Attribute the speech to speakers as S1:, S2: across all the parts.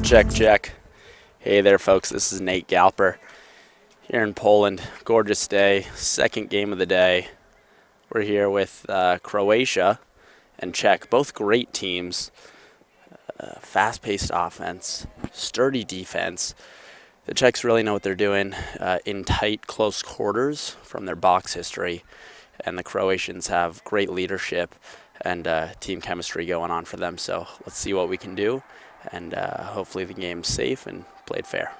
S1: Check, check. Hey there, folks. This is Nate Galper here in Poland. Gorgeous day. Second game of the day. We're here with Croatia and Czech. Both great teams. Fast-paced offense. Sturdy defense. The Czechs really know what they're doing in tight, close quarters from their box history. And the Croatians have great leadership and team chemistry going on for them. So let's see what we can do. And hopefully the game's safe and played fair.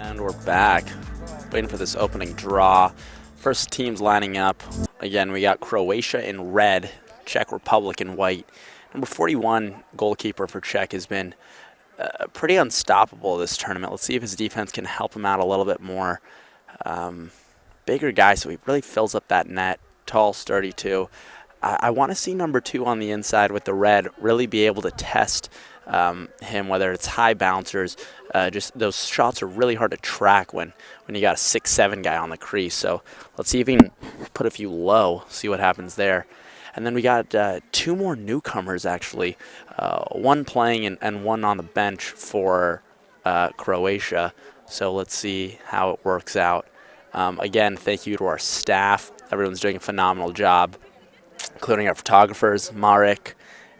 S1: And we're back, waiting for this opening draw. First teams lining up. Again, we got Croatia in red, Czech Republic in white. Number 41 goalkeeper for Czech has been pretty unstoppable this tournament. Let's see if his defense can help him out a little bit more. Bigger guy, so he really fills up that net. Tall, sturdy too. I want to see number 2 on the inside with the red really be able to test him, whether it's high bouncers. Just those shots are really hard to track when you got a 6'7" guy on the crease. So let's see if he can put a few low, see what happens there. And then we got 2 more newcomers, actually. One playing and one on the bench for Croatia. So let's see how it works out. Again, thank you to our staff. Everyone's doing a phenomenal job, including our photographers, Marek,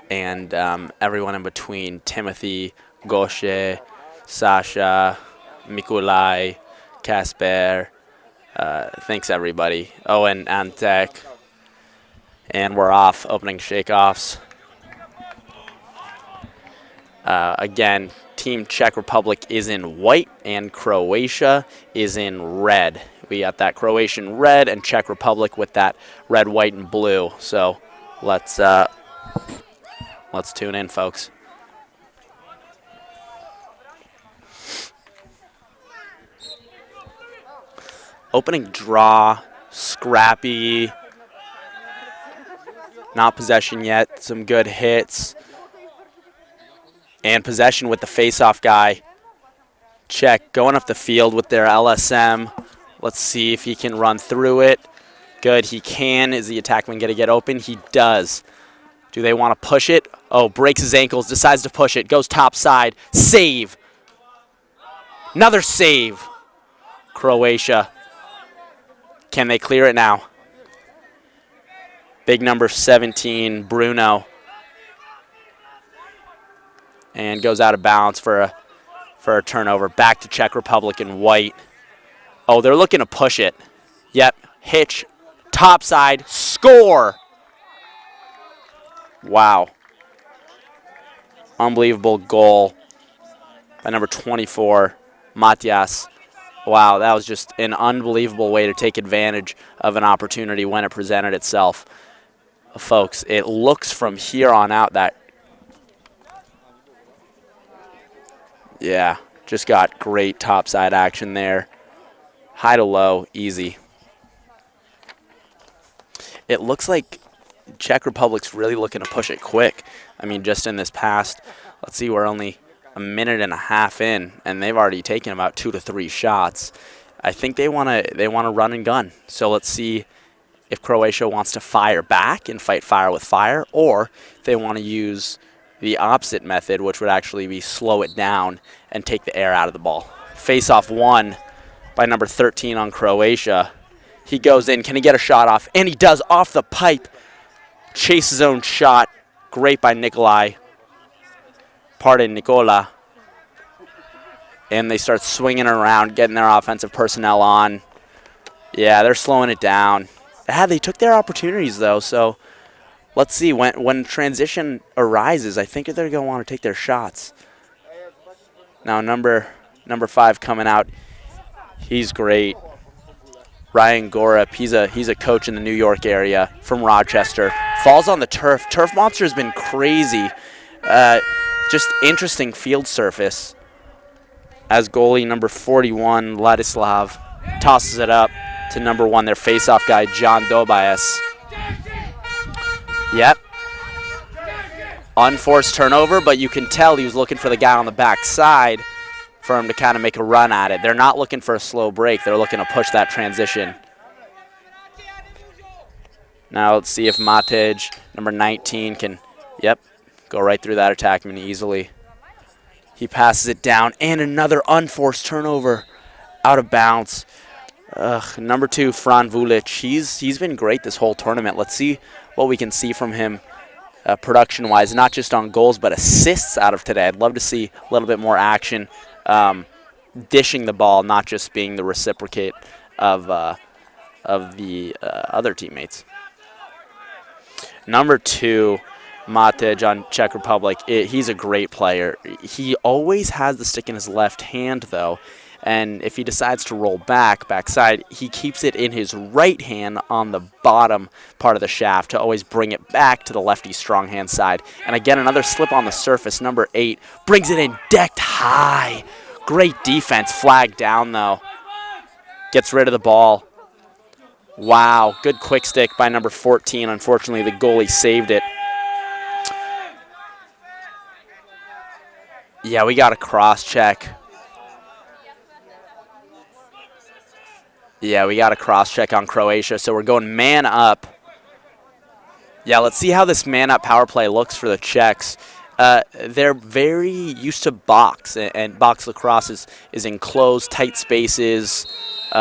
S1: and everyone in between, Timothy, Goshe, Sasha, Mikulaj, Kasper. Thanks, everybody. Oh, and Antek. And we're off, opening shakeoffs. Again, Team Czech Republic is in white and Croatia is in red. We got that Croatian red and Czech Republic with that red, white, and blue. So let's tune in, folks. Opening draw, scrappy. Not possession yet. Some good hits. And possession with the face-off guy. Czech going up the field with their LSM. Let's see if he can run through it. Good, he can. Is the attackman going to get open? He does. Do they want to push it? Oh, breaks his ankles, decides to push it. Goes top side. Save. Another save. Croatia. Can they clear it now? Big number 17, Bruno. And goes out of bounds for a turnover. Back to Czech Republic in white. Oh, they're looking to push it. Yep, hitch, topside, score. Wow. Unbelievable goal by number 24, Matias. Wow, that was just an unbelievable way to take advantage of an opportunity when it presented itself. Folks, it looks from here on out that, yeah, just got great topside action there. High to low, easy. It looks like Czech Republic's really looking to push it quick. I mean, just in this past, let's see, we're only a minute and a half in, and they've already taken about 2 to 3 shots. I think they want to run and gun. So let's see if Croatia wants to fire back and fight fire with fire, or if they want to use the opposite method, which would actually be slow it down and take the air out of the ball. Face-off won by number 13 on Croatia. He goes in. Can he get a shot off? And he does, off the pipe. Chase his own shot. Great by Nicola. And they start swinging around, getting their offensive personnel on. Yeah, they're slowing it down. They took their opportunities, though, so let's see. When transition arises, I think they're going to want to take their shots. Now, number 5 coming out. He's great. Ryan Gorup, he's a coach in the New York area from Rochester. Falls on the turf. Turf Monster has been crazy. Just interesting field surface. As goalie number 41, Ladislav, tosses it up to number 1, their face-off guy, John Dobias. Yep. Unforced turnover, but you can tell he was looking for the guy on the back side for him to kind of make a run at it. They're not looking for a slow break. They're looking to push that transition. Now let's see if Matic, number 19, can, yep, go right through that attackman easily. He passes it down, and another unforced turnover out of bounds. Number 2, Fran Vulic, he's been great this whole tournament. Let's see what we can see from him production-wise, not just on goals, but assists out of today. I'd love to see a little bit more action, dishing the ball, not just being the reciprocate of the other teammates. Number 2, Matic on Czech Republic, he's a great player. He always has the stick in his left hand, though, and if he decides to roll backside, he keeps it in his right hand on the bottom part of the shaft to always bring it back to the lefty strong hand side. And again, another slip on the surface. Number 8 brings it in, decked high. Great defense, flag down, though. Gets rid of the ball. Wow, good quick stick by number 14. Unfortunately, the goalie saved it. Yeah, we got a cross-check. Yeah, we got a cross-check on Croatia, so we're going man up. Yeah, let's see how this man-up power play looks for the Czechs. They're very used to box, and box lacrosse is enclosed, tight spaces,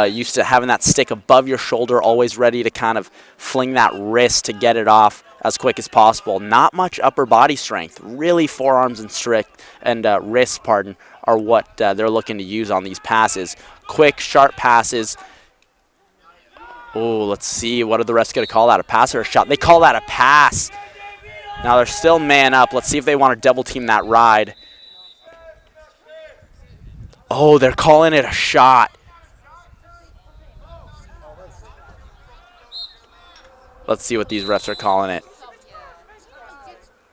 S1: used to having that stick above your shoulder, always ready to kind of fling that wrist to get it off as quick as possible. Not much upper body strength. Really forearms and wrists, are what they're looking to use on these passes. Quick, sharp passes. Oh, let's see. What are the refs going to call that? A pass or a shot? They call that a pass. Now they're still man up. Let's see if they want to double team that ride. Oh, they're calling it a shot. Let's see what these refs are calling it.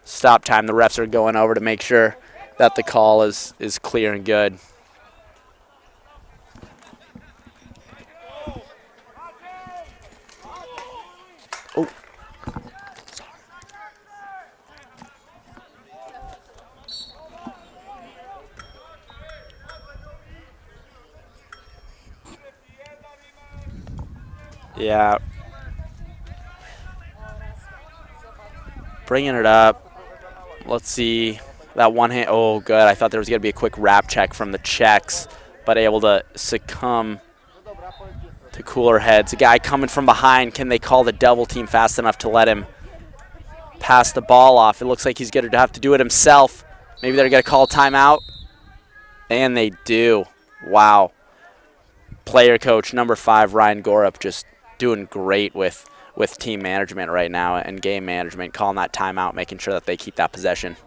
S1: Stop time. The refs are going over to make sure that the call is clear and good. Oh. Yeah. Bringing it up. Let's see. That one hand. Oh, good. I thought there was going to be a quick wrap check from the Czechs, but able to succumb to cooler heads. A guy coming from behind. Can they call the double team fast enough to let him pass the ball off? It looks like he's going to have to do it himself. Maybe they're going to call a timeout. And they do. Wow. Player coach number 5, Ryan Gorup, just doing great with team management right now and game management, calling that timeout, making sure that they keep that possession.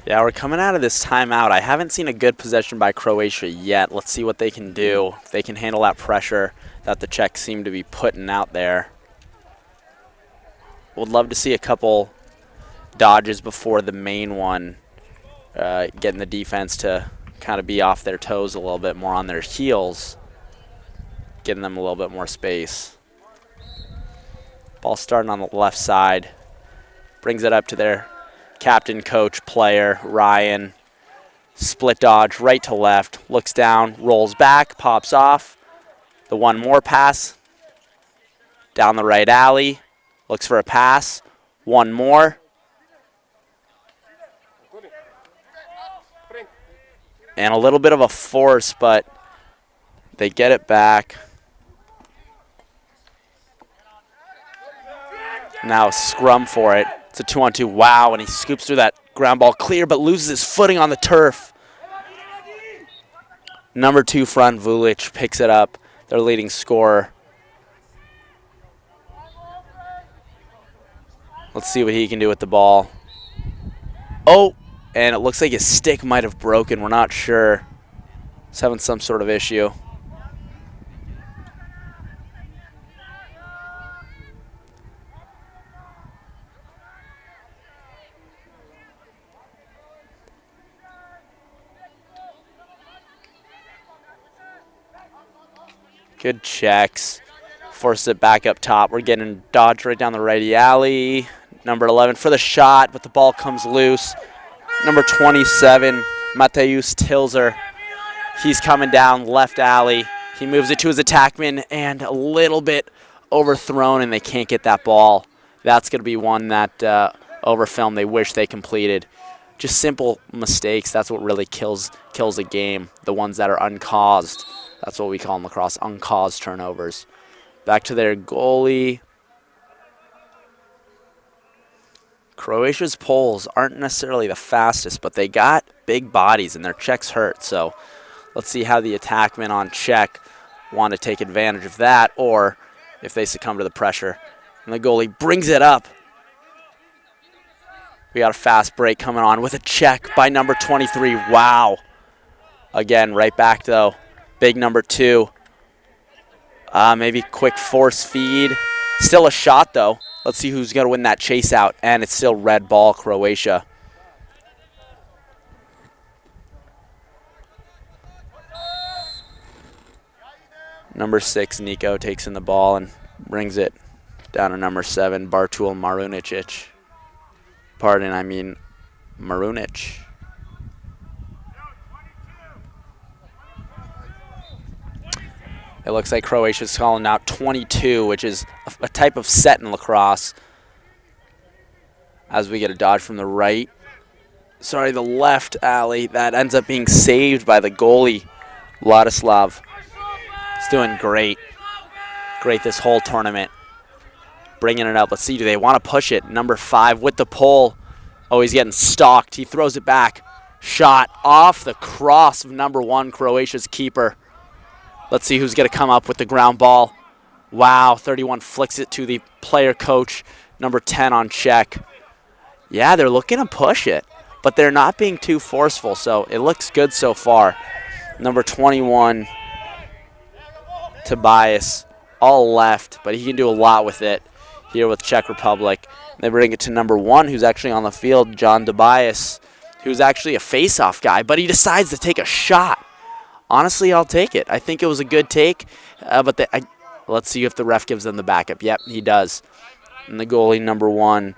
S1: Yeah, we're coming out of this timeout. I haven't seen a good possession by Croatia yet. Let's see what they can do. If they can handle that pressure that the Czechs seem to be putting out there. Would love to see a couple dodges before the main one, getting the defense to kind of be off their toes a little bit, more on their heels, getting them a little bit more space. Ball starting on the left side. Brings it up to their captain, coach, player, Ryan. Split dodge right to left. Looks down, rolls back, pops off. The one more pass. Down the right alley. Looks for a pass. One more. And a little bit of a force, but they get it back. Now scrum for it. It's a 2-on-2. Wow, and he scoops through that ground ball clear, but loses his footing on the turf. Number 2 front, Vulic, picks it up. Their leading scorer. Let's see what he can do with the ball. Oh, and it looks like his stick might have broken. We're not sure. He's having some sort of issue. Good checks. Forces it back up top. We're getting dodged right down the right alley. Number 11 for the shot, but the ball comes loose. Number 27, Mateusz Tilzer. He's coming down left alley. He moves it to his attackman and a little bit overthrown, and they can't get that ball. That's going to be one that over film they wish they completed. Just simple mistakes. That's what really kills a game. The ones that are uncaused. That's what we call in lacrosse, uncaused turnovers. Back to their goalie. Croatia's poles aren't necessarily the fastest, but they got big bodies and their checks hurt. So let's see how the attackmen on check want to take advantage of that, or if they succumb to the pressure. And the goalie brings it up. We got a fast break coming on with a check by number 23. Wow. Again, right back though. Big number 2. Maybe quick force feed. Still a shot though. Let's see who's going to win that chase out, and it's still red ball, Croatia. Number 6, Nico, takes in the ball and brings it down to number 7, Bartul Marunic. Pardon, I mean Marunic. It looks like Croatia's calling out 22, which is a type of set in lacrosse. As we get a dodge from the right. Sorry, the left alley. That ends up being saved by the goalie, Ladislav. He's doing great. Great this whole tournament. Bringing it up. Let's see, do they want to push it? Number 5 with the pole. Oh, he's getting stalked. He throws it back. Shot off the cross of number 1, Croatia's keeper. Let's see who's going to come up with the ground ball. Wow, 31 flicks it to the player coach, number 10 on Czech. Yeah, they're looking to push it, but they're not being too forceful, so it looks good so far. Number 21, Tobias, all left, but he can do a lot with it here with Czech Republic. They bring it to number 1, who's actually on the field, John Tobias, who's actually a face-off guy, but he decides to take a shot. Honestly, I'll take it. I think it was a good take, but let's see if the ref gives them the backup. Yep, he does. And the goalie, number 1,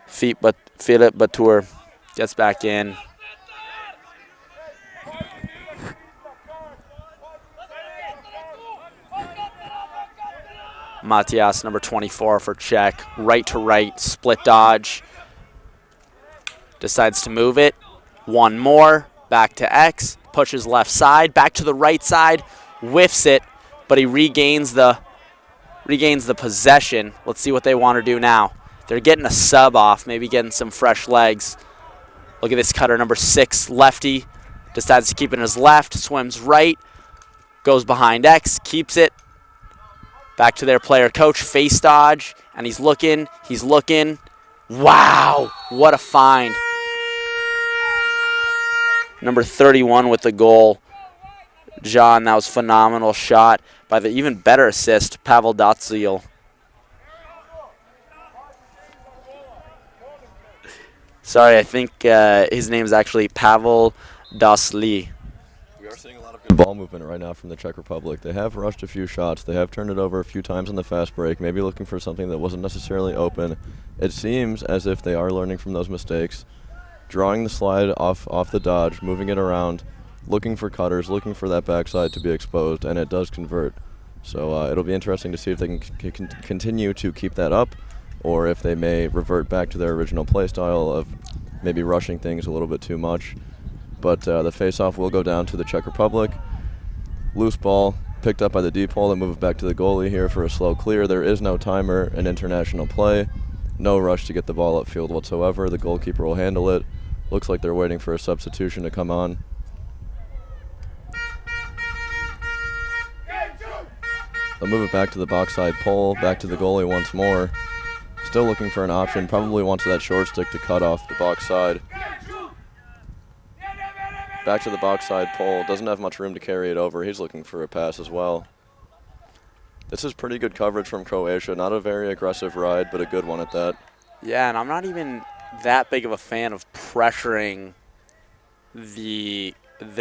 S1: Philip Batur, gets back in. Matias, number 24 for Czech. Right to right, split dodge. Decides to move it. One more, back to X. Pushes left side, back to the right side, whiffs it, but he regains the possession. Let's see what they want to do now. They're getting a sub off, maybe getting some fresh legs. Look at this cutter, number 6, lefty. Decides to keep it in his left, swims right, goes behind X, keeps it. Back to their player coach, face dodge, and he's looking. Wow, what a find. Number 31 with the goal. John, that was phenomenal shot by the even better assist, Pavel Datsyl. Sorry, I think his name is actually Pavel Dasli.
S2: We are seeing a lot of good ball movement right now from the Czech Republic. They have rushed a few shots. They have turned it over a few times on the fast break, maybe looking for something that wasn't necessarily open. It seems as if they are learning from those mistakes. Drawing the slide off the dodge, moving it around, looking for cutters, looking for that backside to be exposed, and it does convert. So it'll be interesting to see if they can continue to keep that up, or if they may revert back to their original play style of maybe rushing things a little bit too much. But the face-off will go down to the Czech Republic. Loose ball picked up by the deep hole and move it back to the goalie here for a slow clear. There is no timer in international play. No rush to get the ball upfield whatsoever. The goalkeeper will handle it. Looks like they're waiting for a substitution to come on. They'll move it back to the box side pole, back to the goalie once more. Still looking for an option. Probably wants that short stick to cut off the box side. Back to the box side pole. Doesn't have much room to carry it over. He's looking for a pass as well. This is pretty good coverage from Croatia. Not a very aggressive ride, but a good one at that.
S1: Yeah, and I'm not even that big of a fan of pressuring the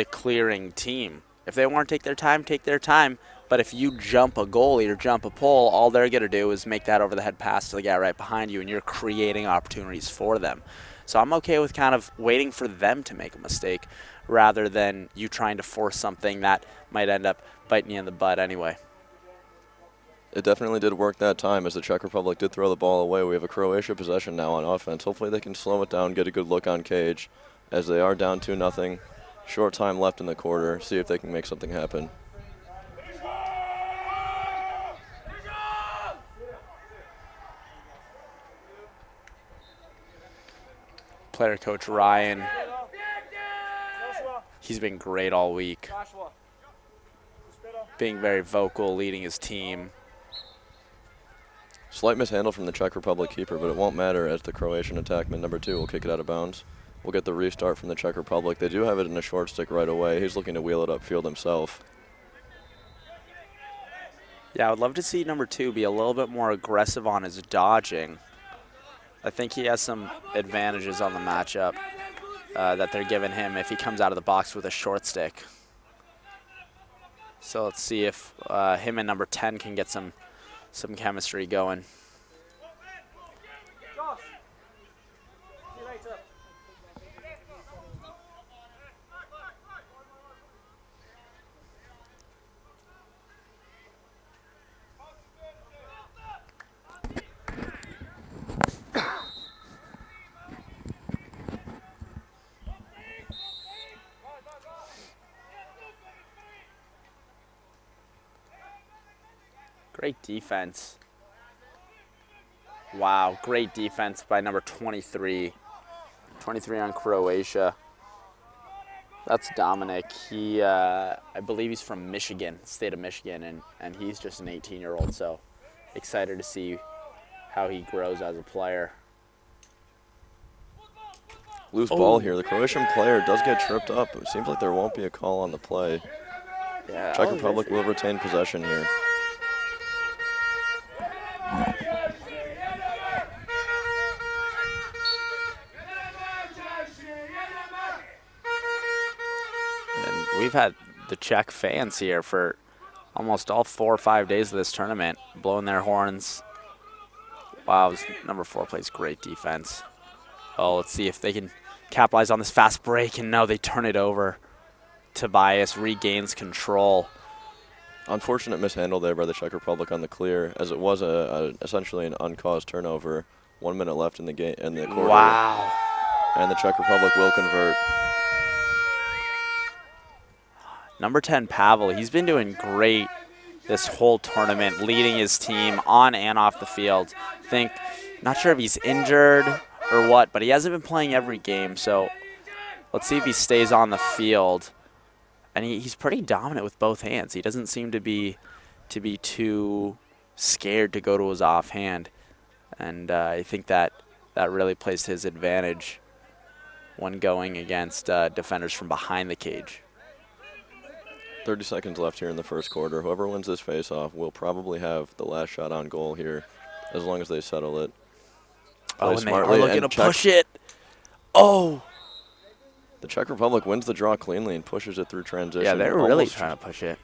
S1: clearing team. If they want to take their time, take their time. But if you jump a goalie or jump a pole, all they're going to do is make that over-the-head pass to the guy right behind you, and you're creating opportunities for them. So I'm okay with kind of waiting for them to make a mistake rather than you trying to force something that might end up biting you in the butt anyway.
S2: It definitely did work that time as the Czech Republic did throw the ball away. We have a Croatia possession now on offense. Hopefully they can slow it down, get a good look on Cage as they are down 2-0. Short time left in the quarter. See if they can make something happen.
S1: Player coach Ryan, he's been great all week. Being very vocal, leading his team.
S2: Slight mishandle from the Czech Republic keeper, but it won't matter as the Croatian attackman, number 2, will kick it out of bounds. We'll get the restart from the Czech Republic. They do have it in a short stick right away. He's looking to wheel it upfield himself.
S1: Yeah, I would love to see number 2 be a little bit more aggressive on his dodging. I think he has some advantages on the matchup that they're giving him if he comes out of the box with a short stick. So let's see if him and number 10 can get some chemistry going. Great defense. Wow, great defense by number 23. 23 on Croatia. That's Dominic. He, I believe he's from Michigan, state of Michigan, and he's just an 18-year-old, so excited to see how he grows as a player.
S2: Loose ball here. The Croatian player does get tripped up. It seems like there won't be a call on the play.
S1: Yeah,
S2: Czech Republic will retain possession here.
S1: And we've had the Czech fans here for almost all 4 or 5 days of this tournament, blowing their horns. Wow, number 4 plays great defense. Oh, let's see if they can capitalize on this fast break, and no, they turn it over. Tobias regains control.
S2: Unfortunate mishandle there by the Czech Republic on the clear, as it was essentially an uncaused turnover. 1 minute left in the game in the quarter.
S1: Wow.
S2: And the Czech Republic will convert.
S1: Number 10, Pavel, he's been doing great this whole tournament, leading his team on and off the field. Not sure if he's injured or what, but he hasn't been playing every game, so let's see if he stays on the field. And he's pretty dominant with both hands. He doesn't seem to be too scared to go to his offhand, and I think that really plays to his advantage when going against defenders from behind the cage.
S2: 30 seconds left here in the first quarter. Whoever wins this face-off will probably have the last shot on goal here, as long as they settle it.
S1: Oh, and they are looking to push it. Oh!
S2: The Czech Republic wins the draw cleanly and pushes it through transition.
S1: Yeah, they're really trying to push it.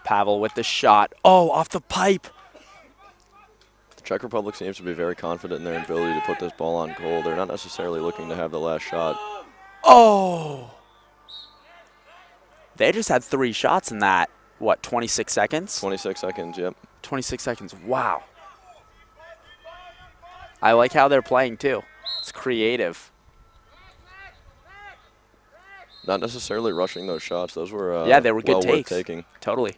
S1: Pavel with the shot. Oh, off the pipe.
S2: The Czech Republic seems to be very confident in their ability to put this ball on goal. They're not necessarily looking to have the last shot.
S1: Oh! They just had 3 shots in that, what, 26 seconds?
S2: 26 seconds, yep.
S1: 26 seconds, wow. I like how they're playing, too. It's creative.
S2: Not necessarily rushing those shots. Those were
S1: yeah, they were good
S2: well
S1: takes.
S2: Worth taking.
S1: Totally.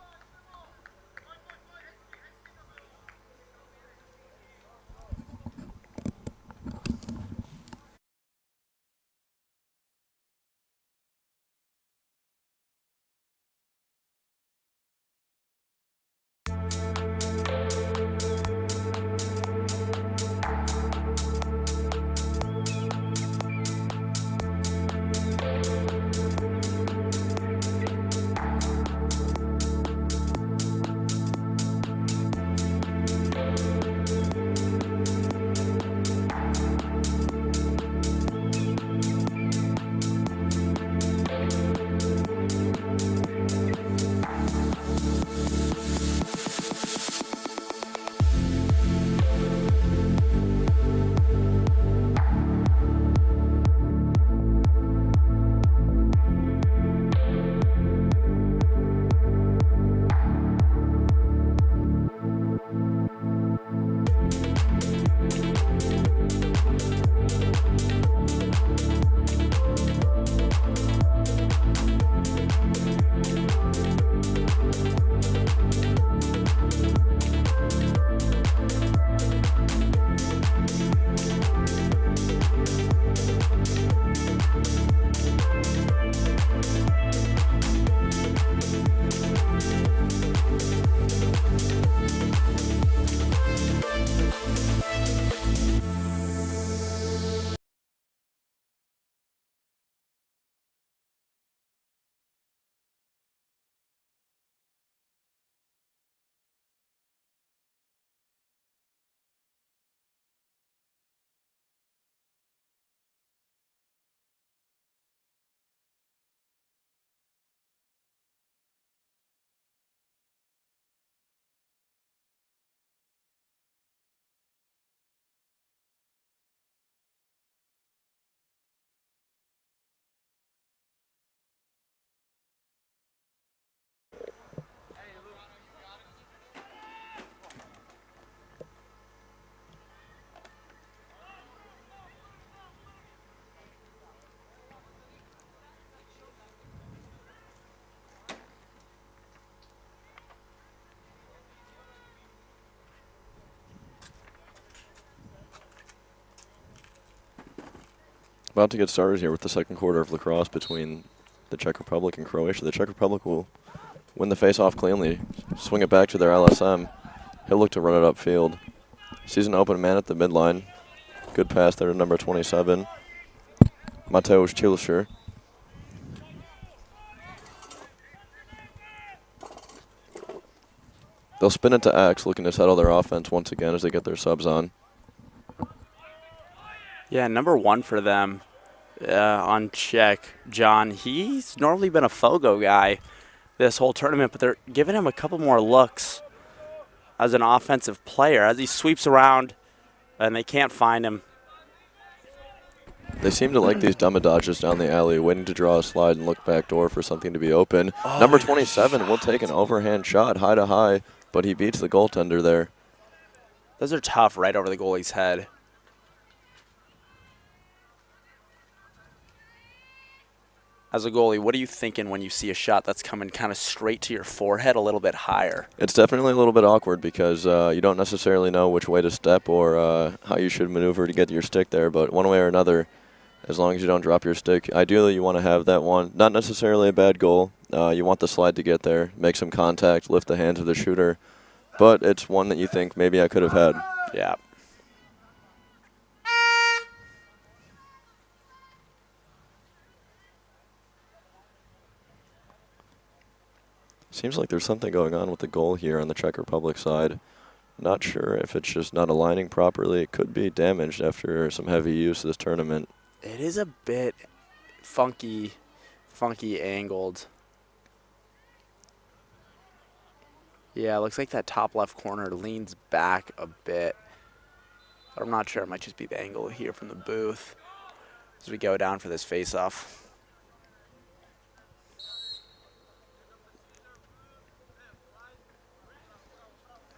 S2: About to get started here with the second quarter of lacrosse between the Czech Republic and Croatia. The Czech Republic will win the face-off cleanly, swing it back to their LSM. He'll look to run it upfield. Sees an open man at the midline. Good pass there to number 27, Mateusz Chilscher. They'll spin it to X, looking to settle their offense once again as they get their subs on.
S1: Yeah, number 1 for them on Czech, John. He's normally been a Fogo guy this whole tournament, but they're giving him a couple more looks as an offensive player as he sweeps around and they can't find him.
S2: They seem to like these dumb dodges down the alley, waiting to draw a slide and look back door for something to be open.
S1: Oh,
S2: number 27 will take an overhand shot high to high, but he beats the goaltender there.
S1: Those are tough right over the goalie's head. As a goalie, what are you thinking when you see a shot that's coming kind of straight to your forehead a little bit higher?
S2: It's definitely a little bit awkward because you don't necessarily know which way to step or how you should maneuver to get your stick there, but one way or another, as long as you don't drop your stick, ideally you want to have that one. Not necessarily a bad goal. You want the slide to get there, make some contact, lift the hands of the shooter, but it's one that you think maybe I could have had.
S1: Yeah.
S2: Seems like there's something going on with the goal here on the Czech Republic side. Not sure if it's just not aligning properly. It could be damaged after some heavy use this tournament.
S1: It is a bit funky angled. Yeah, it looks like that top left corner leans back a bit. But I'm not sure. It might just be the angle here from the booth as we go down for this face-off.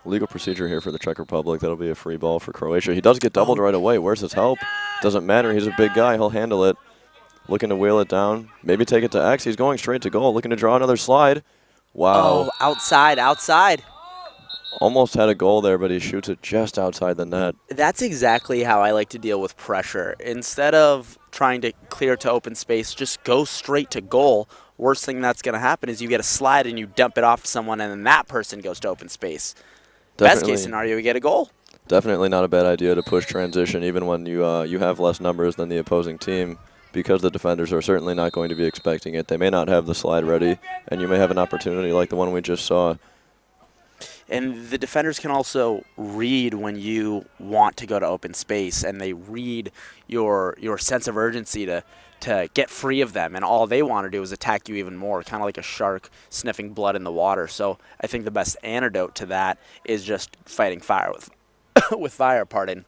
S2: Legal procedure here for the Czech Republic. That'll be a free ball for Croatia. He does get doubled right away. Where's his help? Doesn't matter. He's a big guy. He'll handle it. Looking to wheel it down. Maybe take it to X. He's going straight to goal. Looking to draw another slide. Wow.
S1: Oh, outside.
S2: Almost had a goal there, but he shoots it just outside the net.
S1: That's exactly how I like to deal with pressure. Instead of trying to clear to open space, just go straight to goal. Worst thing that's going to happen is you get a slide and you dump it off to someone, and then that person goes to open space. Best case scenario, you get a goal.
S2: Definitely not a bad idea to push transition, even when you have less numbers than the opposing team, because the defenders are certainly not going to be expecting it. They may not have the slide ready, and you may have an opportunity like the one we just saw.
S1: And the defenders can also read when you want to go to open space, and they read your sense of urgency to get free of them, and all they want to do is attack you even more, kind of like a shark sniffing blood in the water. So I think the best antidote to that is just fighting fire with fire, and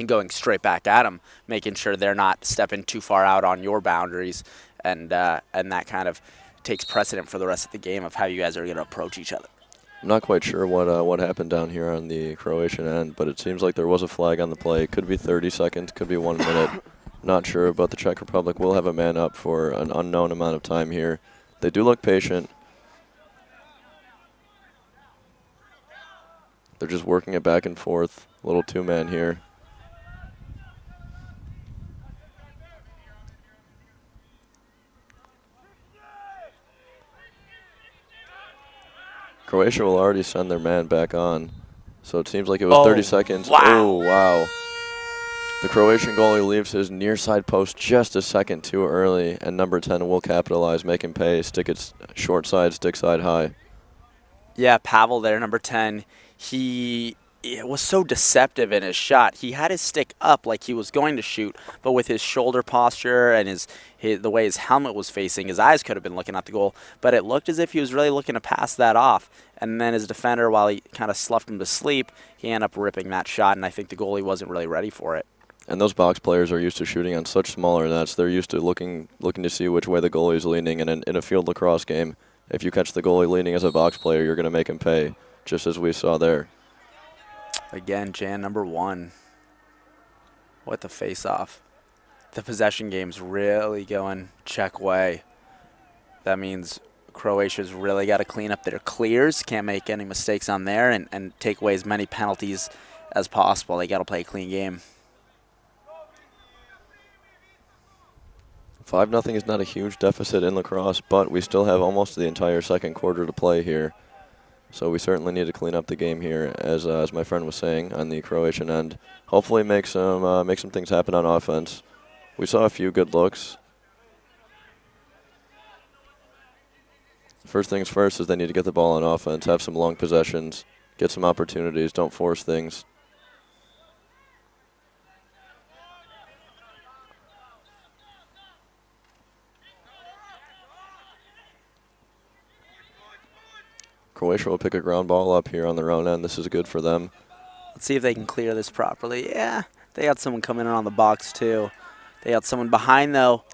S1: going straight back at them, making sure they're not stepping too far out on your boundaries, and that kind of takes precedent for the rest of the game of how you guys are going to approach each other.
S2: I'm not quite sure what happened down here on the Croatian end, but it seems like there was a flag on the play. It could be 30 seconds, could be 1 minute. Not sure, but the Czech Republic will have a man up for an unknown amount of time here. They do look patient. They're just working it back and forth. A little two-man here. Croatia will already send their man back on. So it seems like it was 30 seconds.
S1: Wow.
S2: Oh, wow. The Croatian goalie leaves his near side post just a second too early, and number 10 will capitalize, make him pay, stick it short side, stick side high.
S1: Yeah, Pavel there, number 10. He was so deceptive in his shot. He had his stick up like he was going to shoot, but with his shoulder posture and the way his helmet was facing, his eyes could have been looking at the goal, but it looked as if he was really looking to pass that off. And then his defender, while he kind of sloughed him to sleep, he ended up ripping that shot, and I think the goalie wasn't really ready for it.
S2: And those box players are used to shooting on such smaller nets. They're used to looking to see which way the goalie is leaning. And in a field lacrosse game, if you catch the goalie leaning as a box player, you're going to make him pay, just as we saw there.
S1: Again, Jan, number 1. What the face-off. The possession game's really going Czech way. That means Croatia's really got to clean up their clears, can't make any mistakes on there, and take away as many penalties as possible. They got to play a clean game.
S2: 5-0 is not a huge deficit in lacrosse, but we still have almost the entire second quarter to play here. So we certainly need to clean up the game here, as my friend was saying, on the Croatian end. Hopefully make some things happen on offense. We saw a few good looks. First things first is they need to get the ball on offense, have some long possessions, get some opportunities, don't force things. Croatia will pick a ground ball up here on their own end. This is good for them.
S1: Let's see if they can clear this properly. Yeah, they got someone coming in on the box too. They got someone behind though.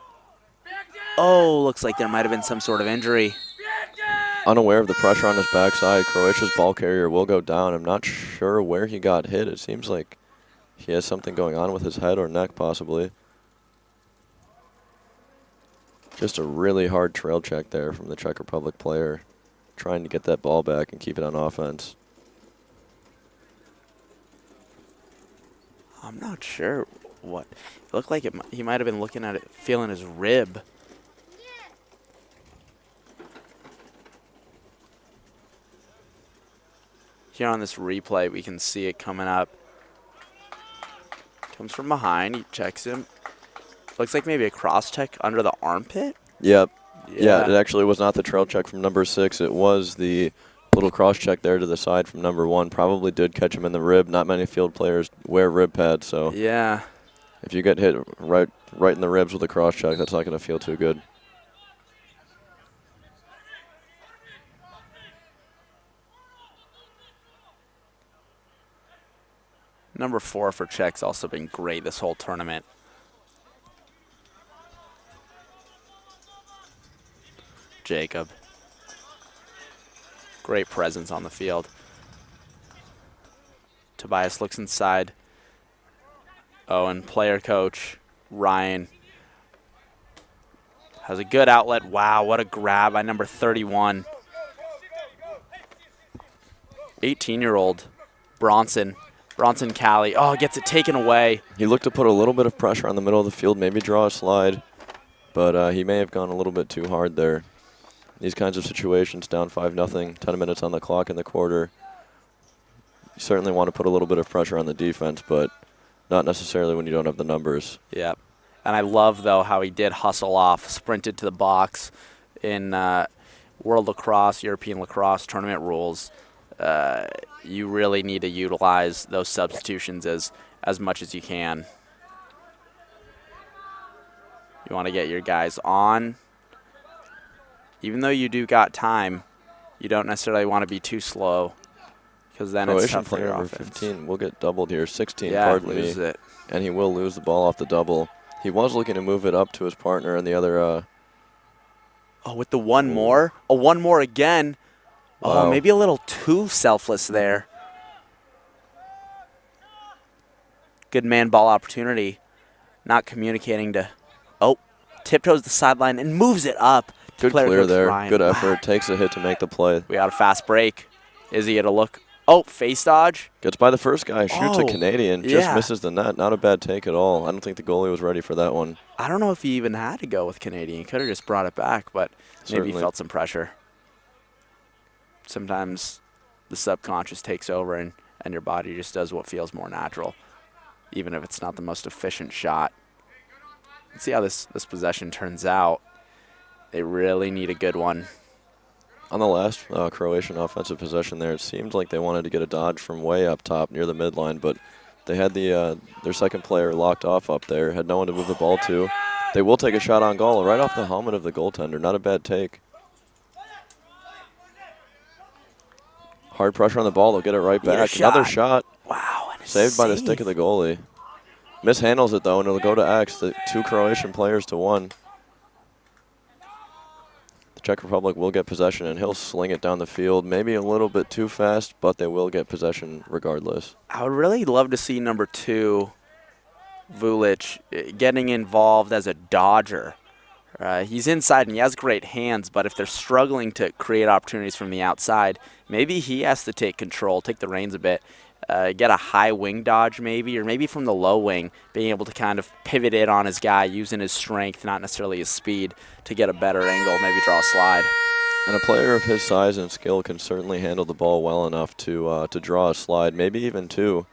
S1: Oh, looks like there might have been some sort of injury.
S2: Unaware of the pressure on his backside, Croatia's ball carrier will go down. I'm not sure where he got hit. It seems like he has something going on with his head or neck possibly. Just a really hard trail check there from the Czech Republic player, trying to get that ball back and keep it on offense.
S1: I'm not sure what. It looked like he might have been looking at it, feeling his rib. Here on this replay, we can see it coming up. Comes from behind, he checks him. Looks like maybe a cross check under the armpit.
S2: Yep. Yeah, it actually was not the trail check from number 6. It was the little cross check there to the side from number 1. Probably did catch him in the rib. Not many field players wear rib pads, so
S1: yeah.
S2: If you get hit right in the ribs with a cross check, that's not going to feel too good.
S1: Number 4 for Czech's also been great this whole tournament. Jacob. Great presence on the field. Tobias looks inside. Oh, and player coach Ryan has a good outlet. Wow, what a grab by number 31. 18-year-old Bronson Callie. Oh, gets it taken away.
S2: He looked to put a little bit of pressure on the middle of the field, maybe draw a slide, but he may have gone a little bit too hard there. These kinds of situations, down 5-0, 10 minutes on the clock in the quarter. You certainly want to put a little bit of pressure on the defense, but not necessarily when you don't have the numbers.
S1: Yep. And I love, though, how he did hustle off, sprinted to the box in World Lacrosse, European Lacrosse tournament rules. You really need to utilize those substitutions as much as you can. You want to get your guys on. Even though you do got time, you don't necessarily want to be too slow, because then it's tough for your offense.
S2: 15 will get doubled here. 16,
S1: yeah,
S2: pardon
S1: loses
S2: me.
S1: it.
S2: And he will lose the ball off the double. He was looking to move it up to his partner and the other.
S1: Oh, with the one more? Oh, one more again.
S2: Wow.
S1: Oh, maybe a little too selfless there. Good man ball opportunity. Not communicating to. Oh, tiptoes the sideline and moves it up.
S2: Good clear there.
S1: Ryan.
S2: Good effort. Takes a hit to make the play.
S1: We got a fast break. Is he going to look? Oh, face dodge.
S2: Gets by the first guy. Shoots a Canadian. Just
S1: yeah.
S2: misses the net. Not a bad take at all. I don't think the goalie was ready for that one.
S1: I don't know if he even had to go with Canadian. He could have just brought it back, but maybe he felt some pressure. Sometimes the subconscious takes over and your body just does what feels more natural, even if it's not the most efficient shot. Let's see how this possession turns out. They really need a good one.
S2: On the last Croatian offensive possession there, it seemed like they wanted to get a dodge from way up top near the midline, but they had their second player locked off up there, had no one to move the ball to. They will take a shot on goal right off the helmet of the goaltender. Not a bad take. Hard pressure on the ball. They'll get it right back. Another shot.
S1: Wow.
S2: Saved by the stick of the goalie. Mishandles it, though, and it'll go to X. The 2 Croatian players to 1. The Czech Republic will get possession, and he'll sling it down the field. Maybe a little bit too fast, but they will get possession regardless.
S1: I would really love to see number 2, Vulic, getting involved as a dodger. He's inside and he has great hands, but if they're struggling to create opportunities from the outside, maybe he has to take control, take the reins a bit, get a high wing dodge maybe, or maybe from the low wing, being able to kind of pivot in on his guy, using his strength, not necessarily his speed, to get a better angle, maybe draw a slide.
S2: And a player of his size and skill can certainly handle the ball well enough to draw a slide, maybe even two.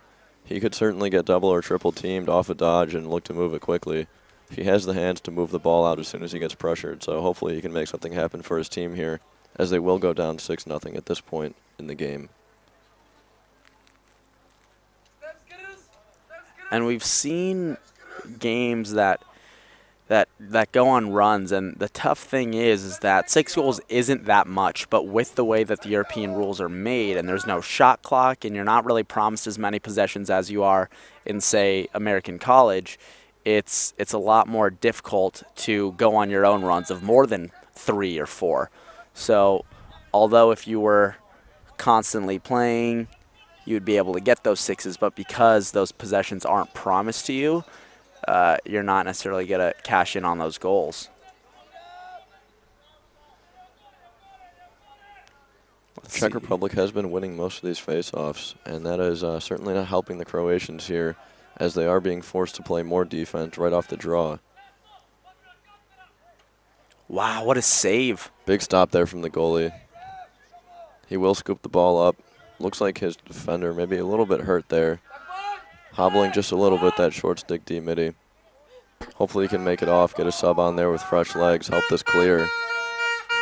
S2: He could certainly get double or triple teamed off a dodge and look to move it quickly. He has the hands to move the ball out as soon as he gets pressured, so hopefully he can make something happen for his team here, as they will go down 6-0 at this point in the game.
S1: And we've seen games that go on runs, and the tough thing is that 6 goals isn't that much, but with the way that the European rules are made and there's no shot clock and you're not really promised as many possessions as you are in, say, American college, it's a lot more difficult to go on your own runs of more than 3 or 4. So although if you were constantly playing, you'd be able to get those 6s, but because those possessions aren't promised to you, you're not necessarily going to cash in on those goals.
S2: Czech Republic has been winning most of these face-offs, and that is certainly not helping the Croatians here, as they are being forced to play more defense right off the draw.
S1: Wow, what a save.
S2: Big stop there from the goalie. He will scoop the ball up. Looks like his defender maybe a little bit hurt there. Hobbling just a little bit, that short stick D-midi. Hopefully he can make it off, get a sub on there with fresh legs, help this clear.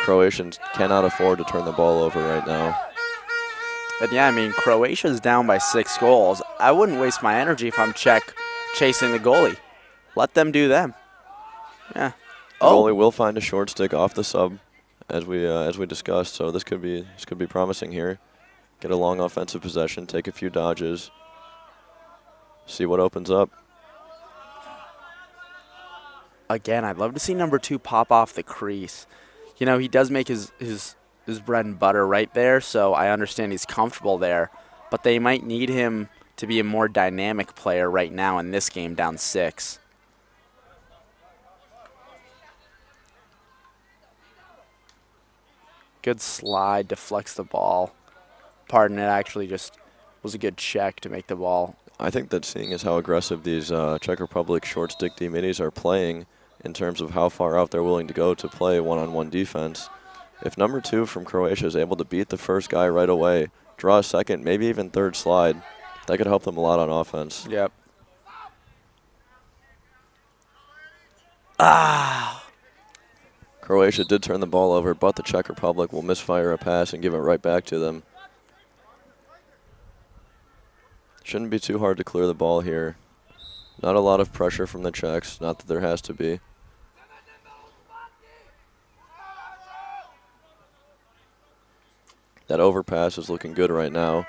S2: Croatians cannot afford to turn the ball over right now.
S1: And yeah, I mean, Croatia's down by 6 goals. I wouldn't waste my energy if I'm Czech chasing the goalie. Let them do them. Yeah.
S2: The goalie will find a short stick off the sub, as we discussed. So this could be promising here. Get a long offensive possession, take a few dodges, see what opens up.
S1: Again, I'd love to see number 2 pop off the crease. You know, he does make his bread and butter right there, so I understand he's comfortable there. But they might need him to be a more dynamic player right now in this game, down 6. Good slide, deflects the ball. Pardon, it actually just was a good check to make the ball.
S2: I think that seeing as how aggressive these Czech Republic short stick D-middies are playing in terms of how far out they're willing to go to play one-on-one defense, if number 2 from Croatia is able to beat the first guy right away, draw a second, maybe even third slide, that could help them a lot on offense.
S1: Yep.
S2: Croatia did turn the ball over, but the Czech Republic will misfire a pass and give it right back to them. Shouldn't be too hard to clear the ball here. Not a lot of pressure from the Czechs, not that there has to be. That overpass is looking good right now.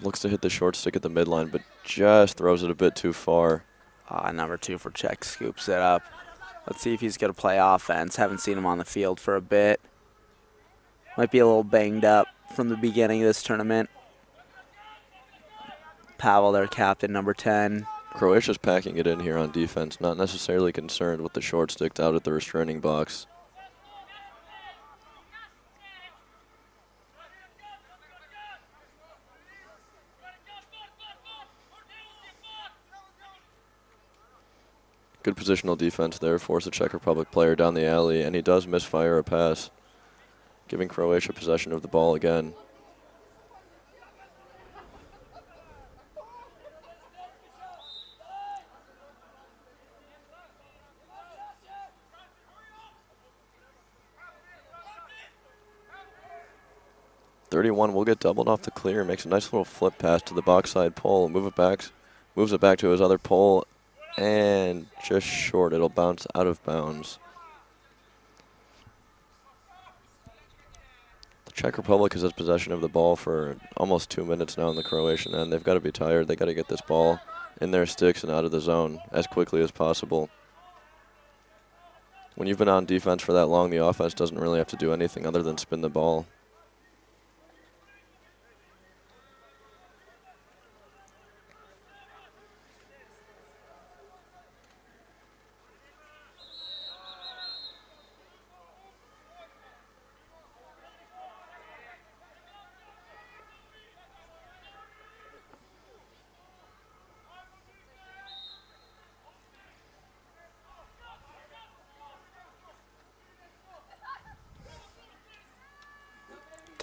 S2: Looks to hit the short stick at the midline, but just throws it a bit too far.
S1: Number 2 for Czech scoops it up. Let's see if he's going to play offense. Haven't seen him on the field for a bit. Might be a little banged up from the beginning of this tournament. Pavel, their captain, number 10.
S2: Croatia's packing it in here on defense, not necessarily concerned with the short sticks out at the restraining box. Good positional defense there, force a Czech Republic player down the alley, and he does misfire a pass, giving Croatia possession of the ball again. .31 will get doubled off the clear, makes a nice little flip pass to the box side pole, moves it back to his other pole, and just short, it'll bounce out of bounds. The Czech Republic has possession of the ball for almost 2 minutes now in the Croatian end. They've got to be tired. They've got to get this ball in their sticks and out of the zone as quickly as possible. When you've been on defense for that long, the offense doesn't really have to do anything other than spin the ball.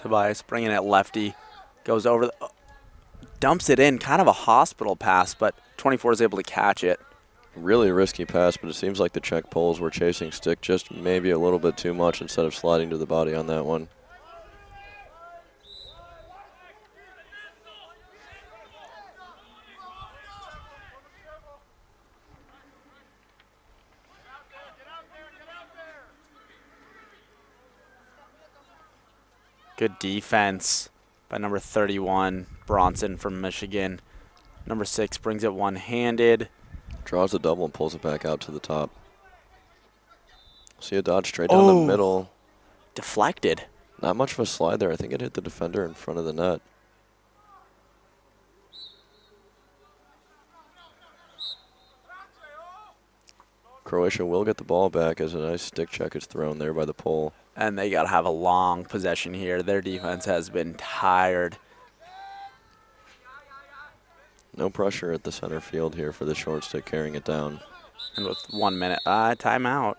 S1: Tobias bringing it lefty. Goes over, dumps it in. Kind of a hospital pass, but 24 is able to catch it.
S2: Really risky pass, but it seems like the Czech poles were chasing stick just maybe a little bit too much instead of sliding to the body on that one.
S1: Good defense by number 31, Bronson from Michigan. Number 6 brings it one-handed.
S2: Draws the double and pulls it back out to the top. See a dodge straight down the middle.
S1: Deflected.
S2: Not much of a slide there. I think it hit the defender in front of the net. Croatia will get the ball back as a nice stick check is thrown there by the pole.
S1: And they got to have a long possession here. Their defense has been tired.
S2: No pressure at the center field here for the short stick carrying it down.
S1: And with 1 minute, timeout.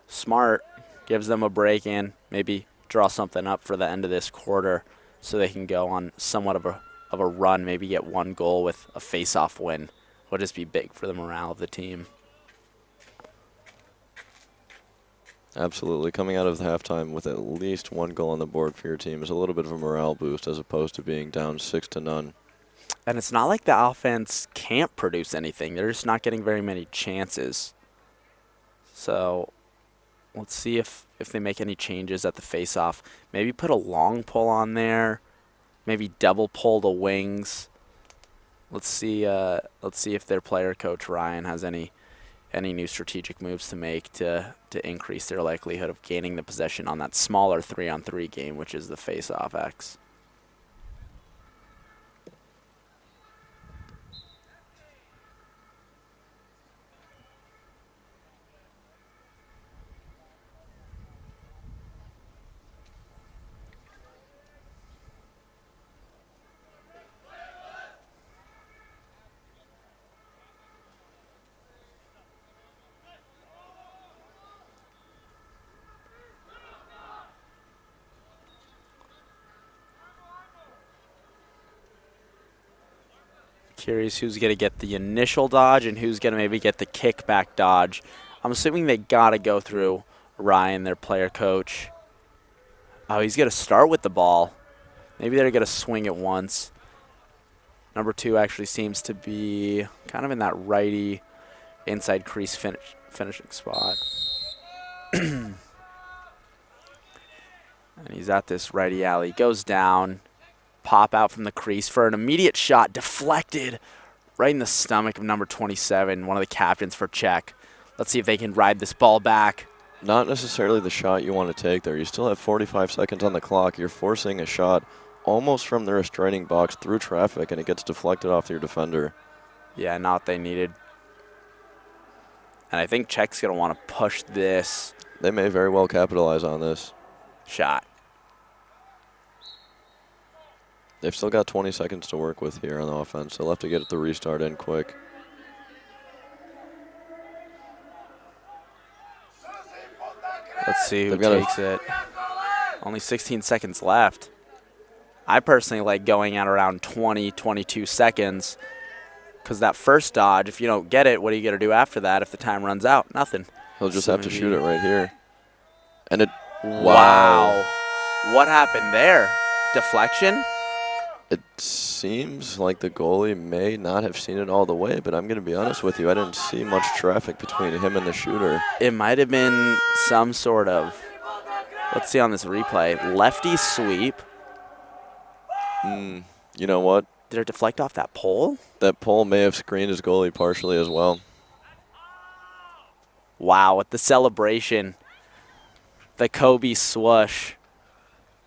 S1: Smart gives them a break in, maybe draw something up for the end of this quarter so they can go on somewhat of a run, maybe get 1 goal with a face-off win. Would just be big for the morale of the team.
S2: Absolutely. Coming out of the halftime with at least 1 goal on the board for your team is a little bit of a morale boost as opposed to being down 6-0.
S1: And it's not like the offense can't produce anything. They're just not getting very many chances. So let's see if they make any changes at the face-off. Maybe put a long pull on there. Maybe double pull the wings. Let's see if their player coach Ryan has any new strategic moves to make to increase their likelihood of gaining the possession on that smaller 3-on-3 game, which is the face-off X. Curious who's going to get the initial dodge and who's going to maybe get the kickback dodge. I'm assuming they got to go through Ryan, their player coach. Oh, he's going to start with the ball. Maybe they're going to swing it once. Number 2 actually seems to be kind of in that righty inside crease finishing spot. And he's at this righty alley. Goes down. Pop out from the crease for an immediate shot, deflected right in the stomach of number 27, one of the captains for Czech. Let's see if they can ride this ball back.
S2: Not necessarily the shot you want to take there. You still have 45 seconds on the clock. You're forcing a shot almost from the restraining box through traffic, and it gets deflected off your defender.
S1: Yeah, not what they needed. And I think Czech's going to want to push this.
S2: They may very well capitalize on this.
S1: Shot.
S2: They've still got 20 seconds to work with here on the offense. They'll have to get the restart in quick.
S1: Let's see who takes it. Only 16 seconds left. I personally like going at around 20, 22 seconds because that first dodge, if you don't get it, what are you going to do after that if the time runs out? Nothing.
S2: He'll just have to shoot it right here. And it,
S1: wow. What happened there? Deflection?
S2: It seems like the goalie may not have seen it all the way, but I'm going to be honest with you. I didn't see much traffic between him and the shooter.
S1: It might have been some sort of, let's see on this replay, lefty sweep.
S2: You know what?
S1: Did it deflect off that pole?
S2: That pole may have screened his goalie partially as well.
S1: Wow, with the celebration, the Kobe swoosh.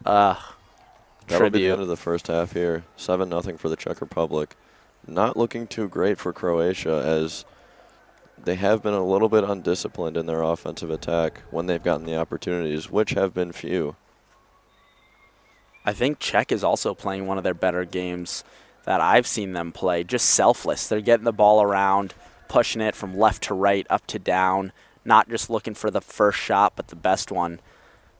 S2: That'll be the end of the first half here. 7-0 for the Czech Republic. Not looking too great for Croatia as they have been a little bit undisciplined in their offensive attack when they've gotten the opportunities, which have been few.
S1: I think Czech is also playing one of their better games that I've seen them play. Just selfless. They're getting the ball around, pushing it from left to right, up to down, not just looking for the first shot, but the best one.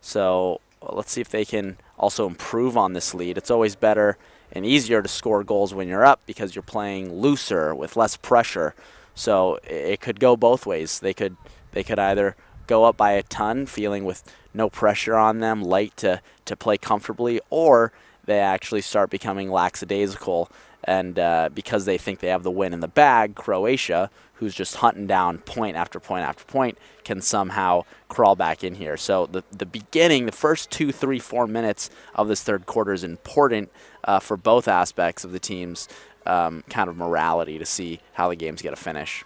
S1: So let's see if they can also improve on this lead. It's always better and easier to score goals when you're up because you're playing looser with less pressure. So it could go both ways. They could either go up by a ton, feeling with no pressure on them, light to play comfortably, or they actually start becoming lackadaisical, and because they think they have the win in the bag, Croatia, who's just hunting down point after point after point, can somehow crawl back in here. So the beginning, the first 2, 3, 4 minutes of this third quarter is important for both aspects of the team's kind of morality to see how the game's going to finish.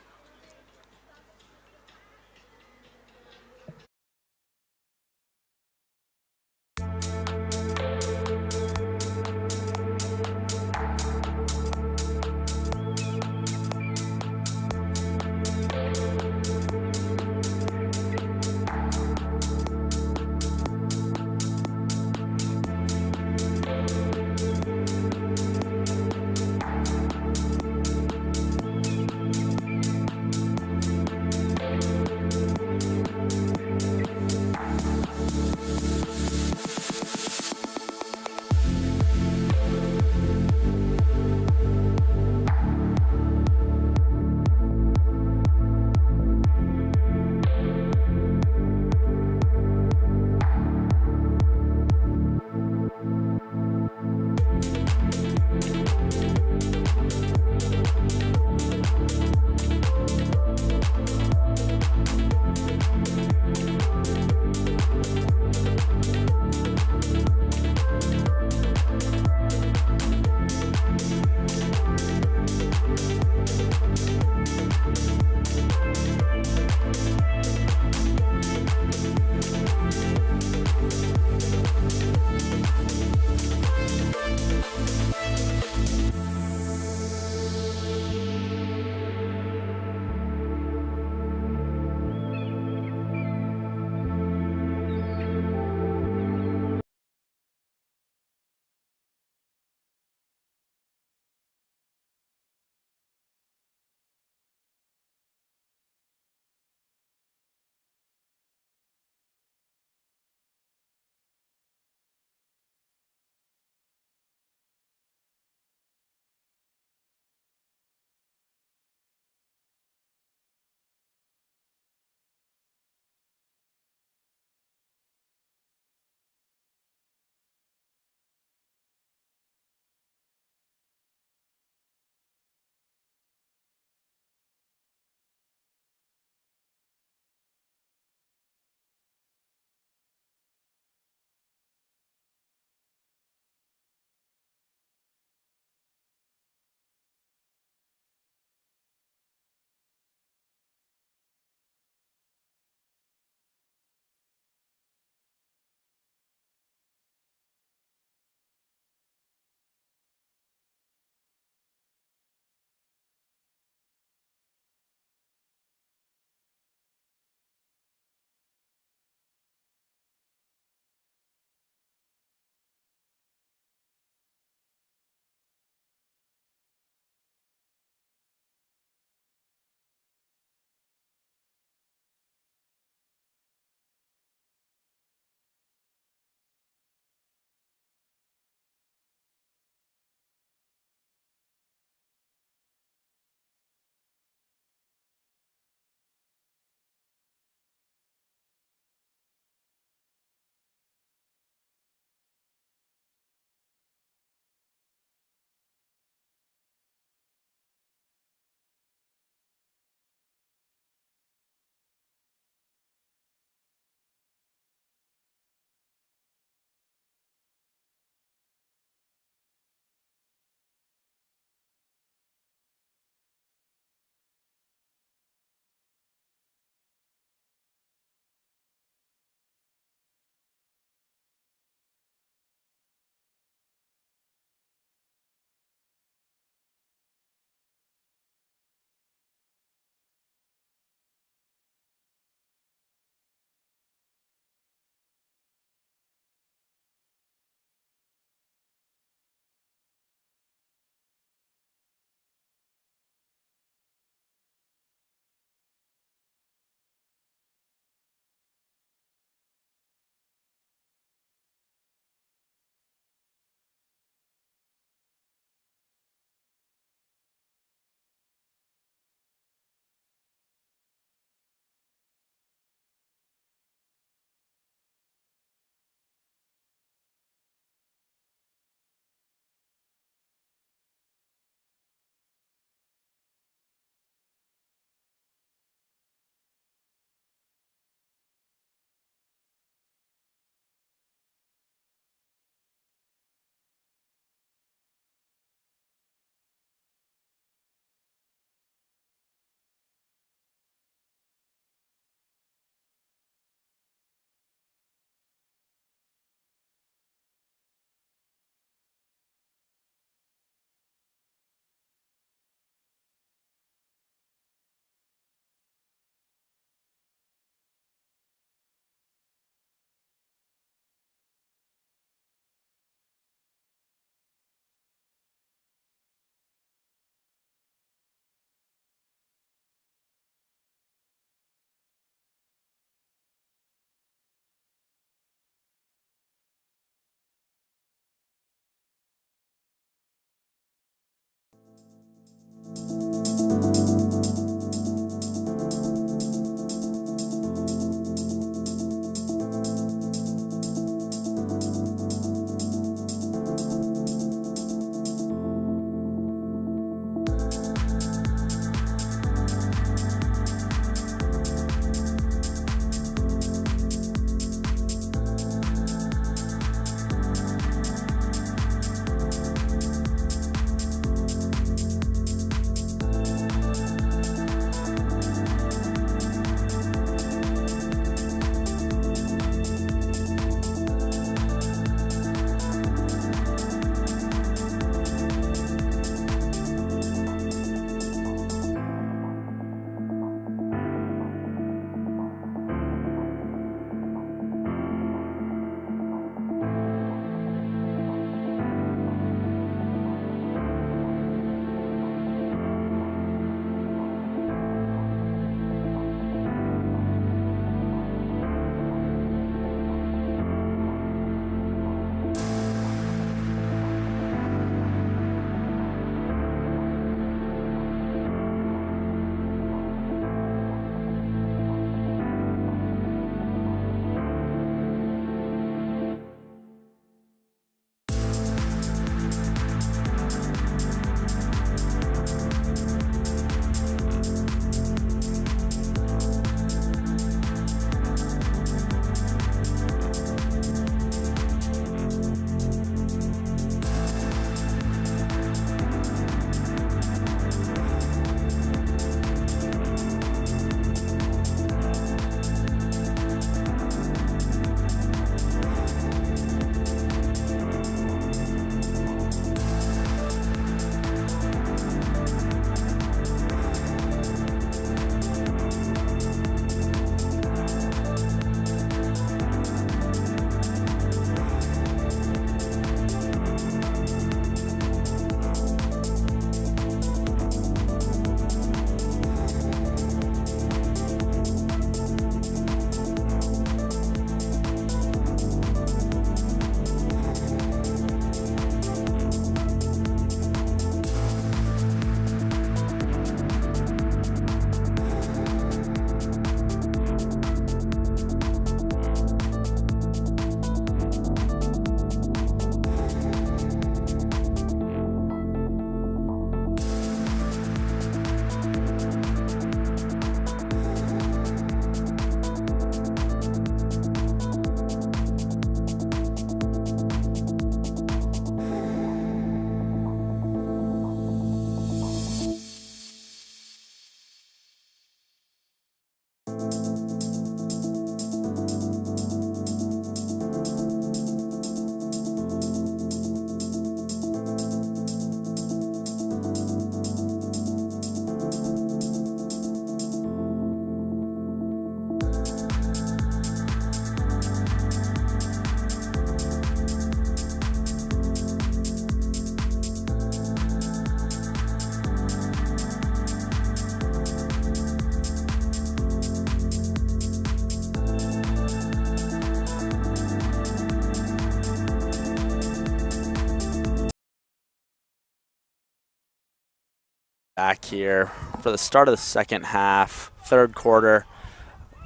S1: Back here for the start of the second half, third quarter.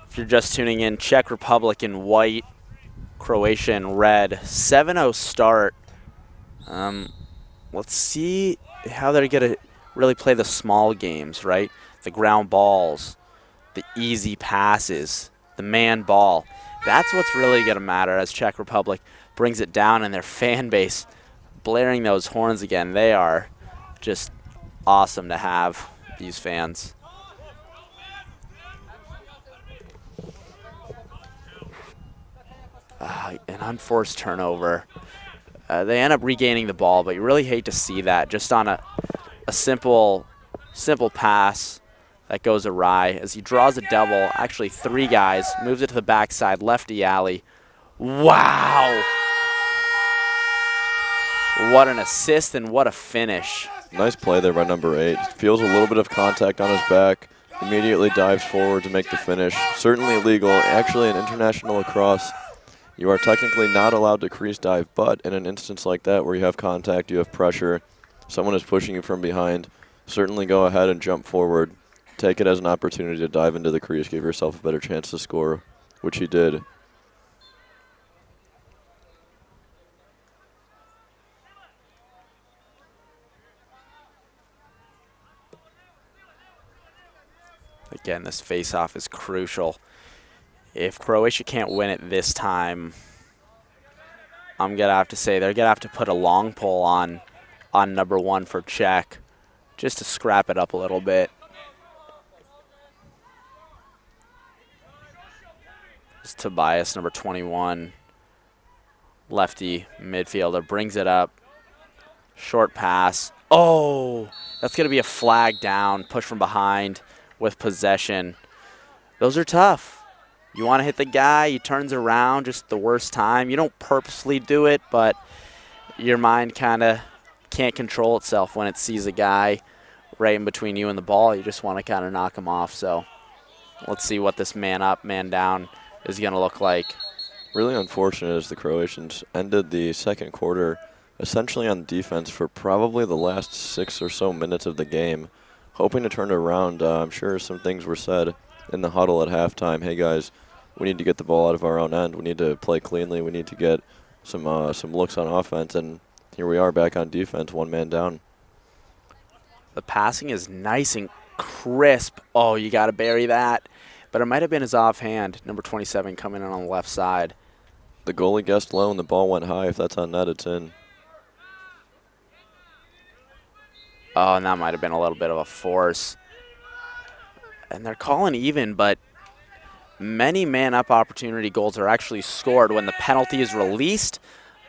S1: If you're just tuning in, Czech Republic in white, Croatia in red. 7-0 start. Let's see how they're going to really play the small games, right? The ground balls, the easy passes, the man ball. That's what's really going to matter as Czech Republic brings it down, and their fan base blaring those horns again. They are just awesome to have, these fans. An unforced turnover. They end up regaining the ball, but you really hate to see that just on a simple pass that goes awry as he draws a double. Actually, 3 guys, moves it to the backside, lefty alley. Wow! What an assist and what a finish.
S2: Nice play there by number 8. Feels a little bit of contact on his back. Immediately dives forward to make the finish. Certainly illegal. Actually, in international lacrosse, you are technically not allowed to crease dive, but in an instance like that where you have contact, you have pressure, someone is pushing you from behind, certainly go ahead and jump forward. Take it as an opportunity to dive into the crease, give yourself a better chance to score, which he did.
S1: Again, this face-off is crucial. If Croatia can't win it this time, I'm going to have to say they're going to have to put a long pole on number 1 for Czech just to scrap it up a little bit. It's Tobias, number 21, lefty midfielder, brings it up. Short pass. Oh, that's going to be a flag down, push from behind with possession. Those are tough. You want to hit the guy, he turns around just the worst time. You don't purposely do it, but your mind kind of can't control itself when it sees a guy right in between you and the ball. You just want to kind of knock him off. So let's see what this man up, man down is going to look like.
S2: Really unfortunate as the Croatians ended the second quarter essentially on defense for probably the last 6 or so minutes of the game. Hoping to turn it around. I'm sure some things were said in the huddle at halftime. Hey guys, we need to get the ball out of our own end. We need to play cleanly. We need to get some looks on offense. And here we are back on defense, 1 man down.
S1: The passing is nice and crisp. Oh, you got to bury that. But it might have been his offhand, number 27 coming in on the left side.
S2: The goalie guessed low and the ball went high. If that's on net, it's in.
S1: Oh, and that might have been a little bit of a force. And they're calling even, but many man-up opportunity goals are actually scored when the penalty is released,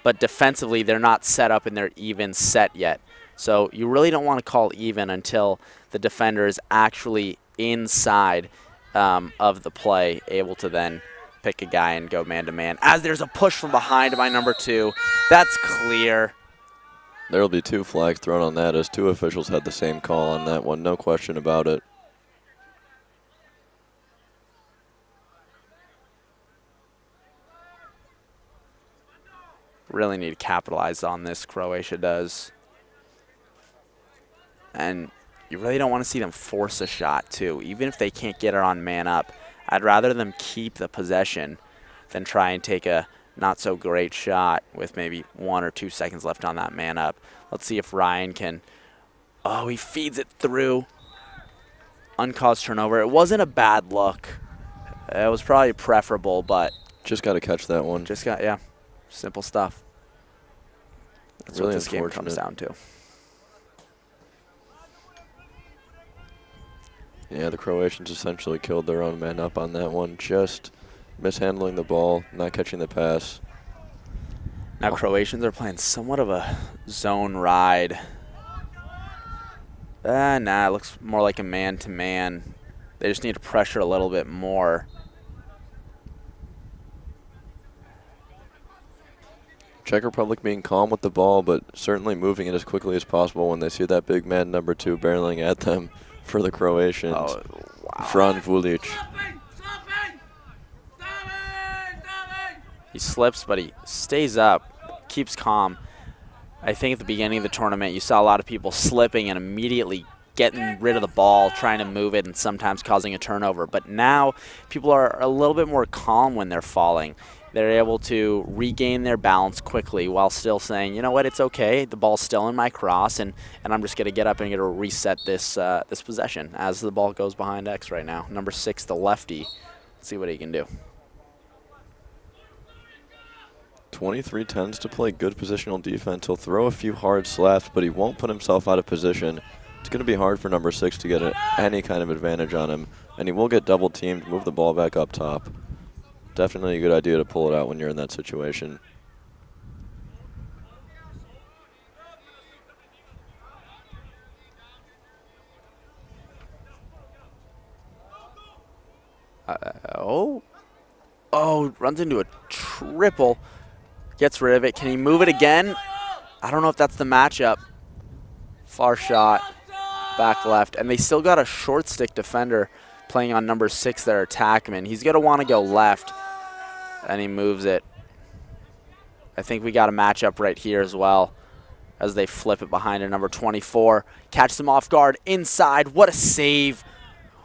S1: but defensively they're not set up and they're even set yet. So you really don't want to call even until the defender is actually inside of the play, able to then pick a guy and go man-to-man. As there's a push from behind by number 2. That's clear.
S2: There will be 2 flags thrown on that as 2 officials had the same call on that one. No question about it.
S1: Really need to capitalize on this, Croatia does. And you really don't want to see them force a shot, too. Even if they can't get it on man up, I'd rather them keep the possession than try and take a not-so-great shot with maybe 1 or 2 seconds left on that man up. Let's see if Ryan can... Oh, he feeds it through. Uncaused turnover. It wasn't a bad look. It was probably preferable, but...
S2: Just got to catch that one.
S1: Yeah. Simple stuff. That's
S2: really
S1: what this game comes down to.
S2: Yeah, the Croatians essentially killed their own man up on that one. Just mishandling the ball, not catching the pass.
S1: Now Croatians are playing somewhat of a zone ride. Nah, it looks more like a man-to-man. They just need to pressure a little bit more.
S2: Czech Republic being calm with the ball, but certainly moving it as quickly as possible when they see that big man number 2 barreling at them for the Croatians.
S1: Oh, wow.
S2: Fran Vulic.
S1: He slips, but he stays up, keeps calm. I think at the beginning of the tournament, you saw a lot of people slipping and immediately getting rid of the ball, trying to move it, and sometimes causing a turnover. But now people are a little bit more calm when they're falling. They're able to regain their balance quickly while still saying, you know what, it's okay. The ball's still in my cross, and I'm just going to get up and going to reset this this possession as the ball goes behind X right now. Number 6, the lefty. Let's see what he can do.
S2: 23 tends to play good positional defense. He'll throw a few hard slaps, but he won't put himself out of position. It's going to be hard for number 6 to get any kind of advantage on him, and he will get double teamed, move the ball back up top. Definitely a good idea to pull it out when you're in that situation.
S1: Oh, runs into a triple. Gets rid of it. Can he move it again? I don't know if that's the matchup. Far shot. Back left. And they still got a short stick defender playing on number 6 there, Attackman. He's going to want to go left. And he moves it. I think we got a matchup right here as well as they flip it behind a number 24. Catch them off guard inside. What a save.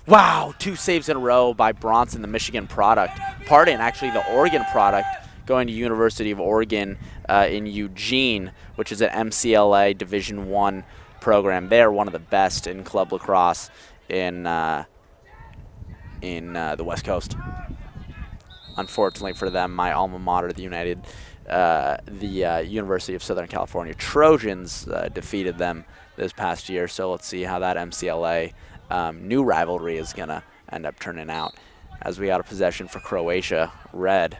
S1: Wow, 2 saves in a row by Bronson, the Michigan product. Pardon, actually the Oregon product, going to University of Oregon in Eugene, which is an MCLA Division I program. They are one of the best in club lacrosse in the West Coast. Unfortunately for them, my alma mater, the University of Southern California Trojans, defeated them this past year. So let's see how that MCLA new rivalry is going to end up turning out. As we got a possession for Croatia, red.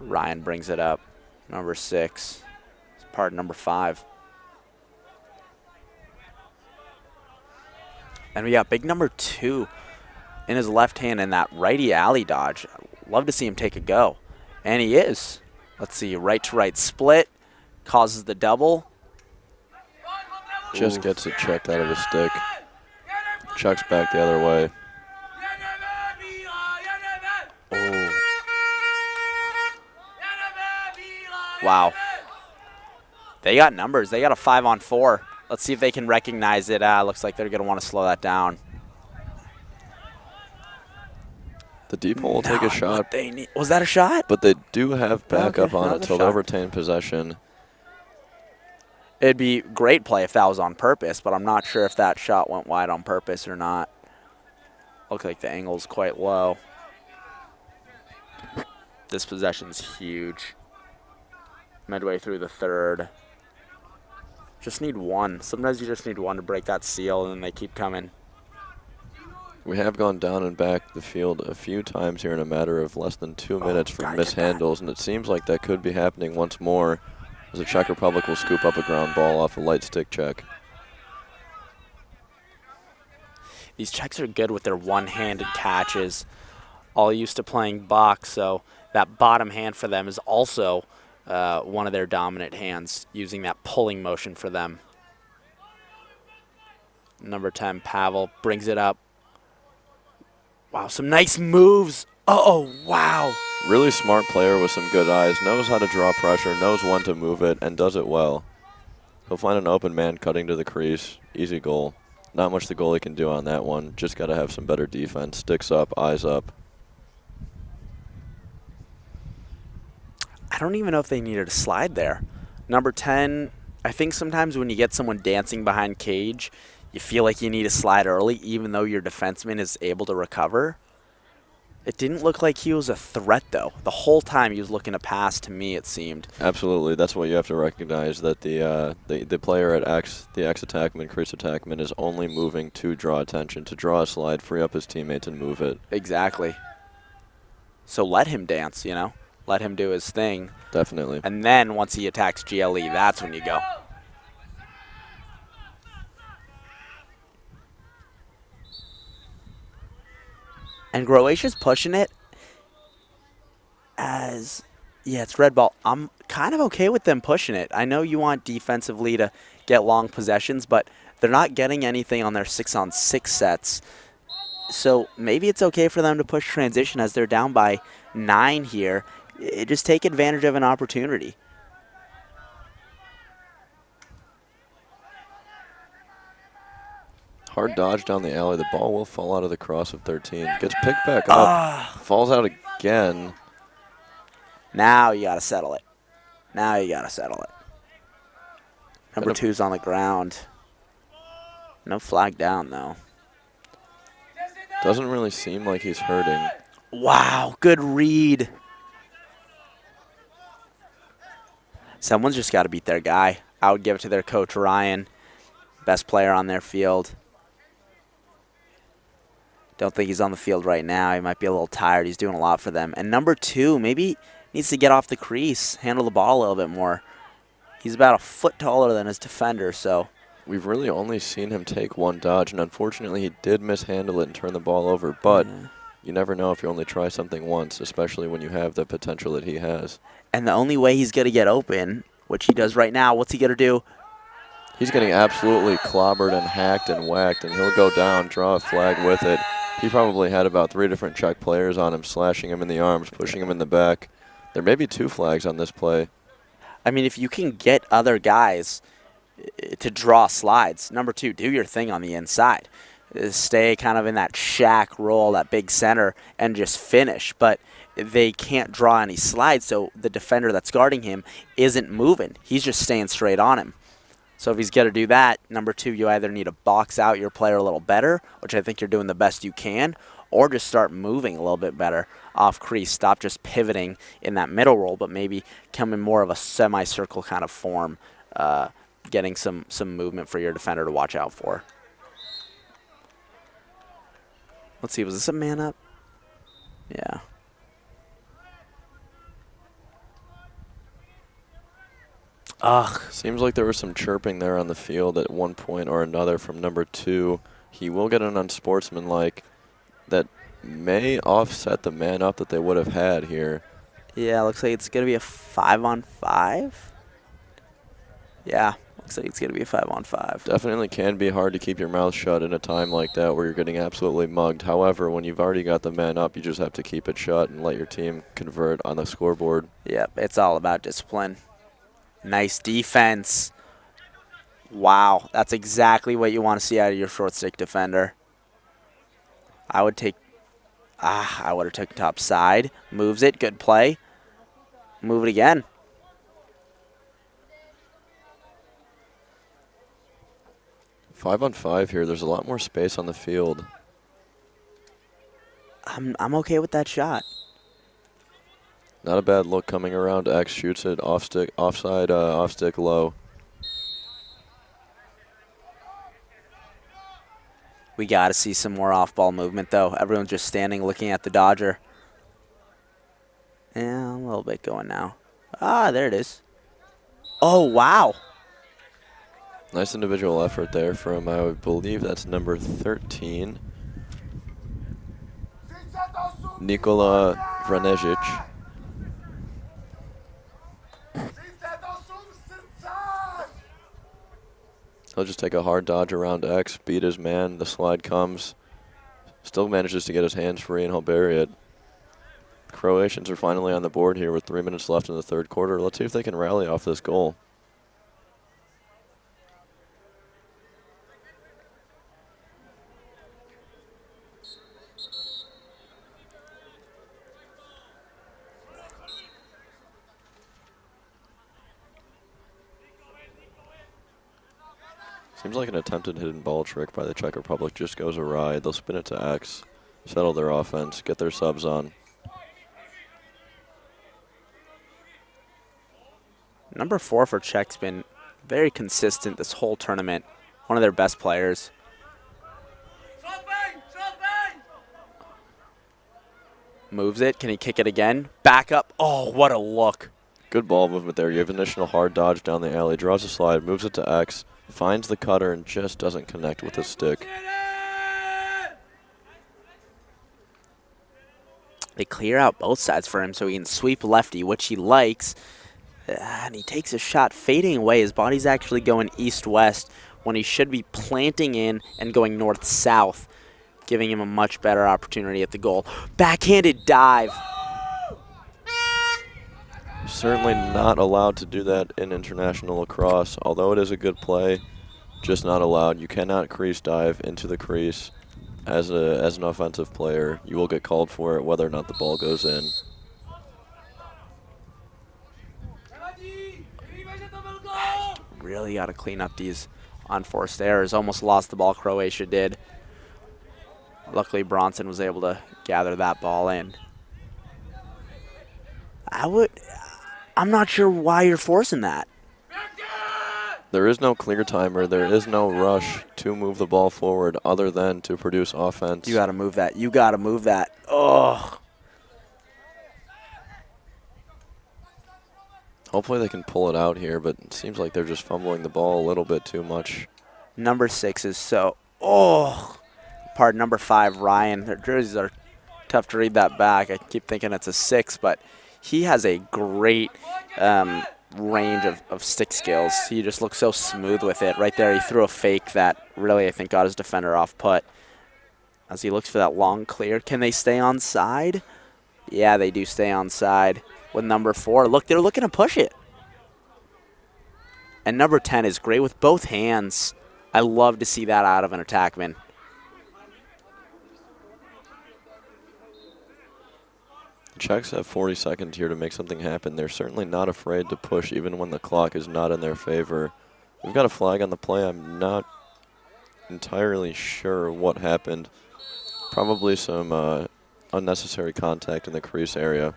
S1: Ryan brings it up. Number 6. It's part of number 5. And we got big number 2 in his left hand in that righty alley dodge. Love to see him take a go. And he is. Let's see, right to right split. Causes the double.
S2: Just gets it checked out of his stick. Chucks back the other way.
S1: Oh. Wow. They got numbers. They got a 5-on-4. Let's see if they can recognize it. Looks like they're going to want to slow that down.
S2: The deep hole will take a shot.
S1: Was that a shot?
S2: But they do have backup on it, so they'll
S1: shot.
S2: retain possession.
S1: It'd be great play if that was on purpose, but I'm not sure if that shot went wide on purpose or not. Look like the angle's quite low. This possession's huge. Midway through the third. Just need one. Sometimes you just need one to break that seal, and then they keep coming.
S2: We have gone down and back the field a few times here in a matter of less than 2 minutes for mishandles, and it seems like that could be happening once more as the Czech Republic will scoop up a ground ball off a light stick check.
S1: These Czechs are good with their one-handed catches. All used to playing box, so that bottom hand for them is also one of their dominant hands, using that pulling motion for them. Number 10, Pavel, brings it up. Wow, some nice moves. Oh, wow.
S2: Really smart player with some good eyes, knows how to draw pressure, knows when to move it, and does it well. He'll find an open man cutting to the crease. Easy goal. Not much the goalie can do on that one. Just got to have some better defense. Sticks up, eyes up.
S1: I don't even know if they needed a slide there. Number 10, I think sometimes when you get someone dancing behind cage, you feel like you need a slide early, even though your defenseman is able to recover. It didn't look like he was a threat, though. The whole time he was looking to pass, to me, it seemed.
S2: Absolutely. That's what you have to recognize, that the player at X, the X attackman, crease attackman, is only moving to draw attention, to draw a slide, free up his teammates, and move it.
S1: Exactly. So let him dance, you know? Let him do his thing.
S2: Definitely.
S1: And then once he attacks GLE, that's when you go. And Croatia's pushing it as, yeah, it's red ball. I'm kind of okay with them pushing it. I know you want defensively to get long possessions, but they're not getting anything on their 6-on-6 sets. So maybe it's okay for them to push transition as they're down by 9 here. Just take advantage of an opportunity.
S2: Hard dodge down the alley. The ball will fall out of the cross of 13. Gets picked back up. Falls out again.
S1: Now you got to settle it. Now you got to settle it. Number 2's on the ground. No flag down, though.
S2: Doesn't really seem like he's hurting.
S1: Wow, good read. Someone's just got to beat their guy. I would give it to their coach, Ryan. Best player on their field. Don't think he's on the field right now. He might be a little tired. He's doing a lot for them. And number 2 maybe needs to get off the crease, handle the ball a little bit more. He's about a foot taller than his defender, so.
S2: We've really only seen him take one dodge, and unfortunately he did mishandle it and turn the ball over. But you never know if you only try something once, especially when you have the potential that he has.
S1: And the only way he's going to get open, which he does right now, what's he going to do?
S2: He's getting absolutely clobbered and hacked and whacked, and he'll go down, draw a flag with it. He probably had about 3 different Czech players on him, slashing him in the arms, pushing him in the back. There may be 2 flags on this play.
S1: I mean, if you can get other guys to draw slides, number 2, do your thing on the inside. Stay kind of in that shack role, that big center, and just finish. But they can't draw any slides, so the defender that's guarding him isn't moving. He's just staying straight on him. So if he's going to do that, number 2, you either need to box out your player a little better, which I think you're doing the best you can, or just start moving a little bit better off crease. Stop just pivoting in that middle role, but maybe come in more of a semicircle kind of form, getting some movement for your defender to watch out for. Let's see, was this a man up? Yeah. Ugh.
S2: Seems like there was some chirping there on the field at one point or another from number 2. He will get an unsportsmanlike that may offset the man up that they would have had here.
S1: Yeah, looks like it's going to be a 5-on-5. Yeah, looks like it's going to be a 5-on-5.
S2: Definitely can be hard to keep your mouth shut in a time like that where you're getting absolutely mugged. However, when you've already got the man up, you just have to keep it shut and let your team convert on the scoreboard.
S1: Yep, it's all about discipline. Nice defense. Wow, that's exactly what you want to see out of your short stick defender. I would take, I would have taken top side. Moves it, good play. Move it again.
S2: 5-on-5 here. There's a lot more space on the field.
S1: I'm okay with that shot.
S2: Not a bad look coming around. X shoots it off stick, offside, off stick low.
S1: We got to see some more off-ball movement, though. Everyone's just standing looking at the Dodger. Yeah, a little bit going now. Ah, there it is. Oh, wow.
S2: Nice individual effort there from, I believe that's number 13. Nikola Vranezic. He'll just take a hard dodge around X, beat his man, the slide comes, still manages to get his hands free, and he'll bury it. Croatians are finally on the board here with 3 minutes left in the third quarter. Let's see if they can rally off this goal. Seems like an attempted hidden ball trick by the Czech Republic just goes awry. They'll spin it to X, settle their offense, get their subs on.
S1: Number 4 for Czech's been very consistent this whole tournament. One of their best players. Moves it. Can he kick it again? Back up. Oh, what a look.
S2: Good ball movement there. You have initial hard dodge down the alley, draws a slide, moves it to X, finds the cutter, and just doesn't connect with his stick.
S1: They clear out both sides for him so he can sweep lefty, which he likes. And he takes a shot fading away. His body's actually going east-west when he should be planting in and going north-south, giving him a much better opportunity at the goal. Backhanded dive.
S2: Certainly not allowed to do that in international lacrosse, although it is a good play. just not allowed. You cannot crease dive into the crease as an offensive player. You will get called for it whether or not the ball goes in.
S1: Really got to clean up these unforced errors. Almost lost the ball, Croatia did. Luckily, Bronson was able to gather that ball in. I'm not sure why you're forcing that.
S2: There is no clear timer. There is no rush to move the ball forward other than to produce offense.
S1: You got to move that. You got to move that. Oh.
S2: Hopefully they can pull it out here, but it seems like they're just fumbling the ball a little bit too much.
S1: Number 6 is so, pardon, number 5, Ryan. Their jerseys are tough to read that back. I keep thinking it's a 6, but he has a great range of stick skills. He just looks so smooth with it. Right there, he threw a fake that really, I think, got his defender off put. As he looks for that long clear. Can they stay on side? Yeah, they do stay on side. With number 4, look, they're looking to push it. And number 10 is great with both hands. I love to see that out of an attackman.
S2: The Czechs have 40 seconds here to make something happen. They're certainly not afraid to push even when the clock is not in their favor. We've got a flag on the play. I'm not entirely sure what happened. Probably some unnecessary contact in the crease area.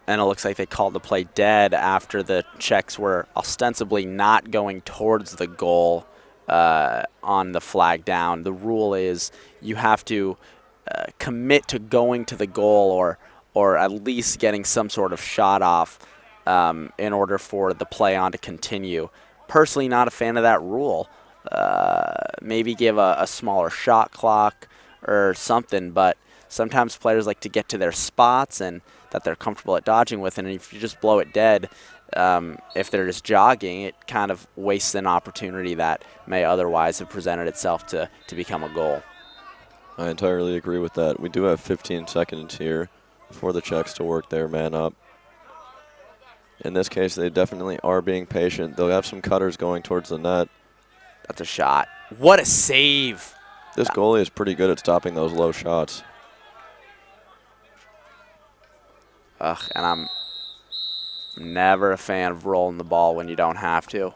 S1: And it looks like they called the play dead after the Czechs were ostensibly not going towards the goal on the flag down. The rule is you have to commit to going to the goal or at least getting some sort of shot off in order for the play on to continue. Personally, not a fan of that rule. Maybe give a smaller shot clock or something, but sometimes players like to get to their spots and that they're comfortable at dodging with, and if you just blow it dead, if they're just jogging, it kind of wastes an opportunity that may otherwise have presented itself to become a goal.
S2: I entirely agree with that. We do have 15 seconds here for the Czechs to work their man up. In this case, they definitely are being patient. They'll have some cutters going towards the net.
S1: That's a shot. What a save!
S2: This goalie is pretty good at stopping those low shots.
S1: And I'm never a fan of rolling the ball when you don't have to.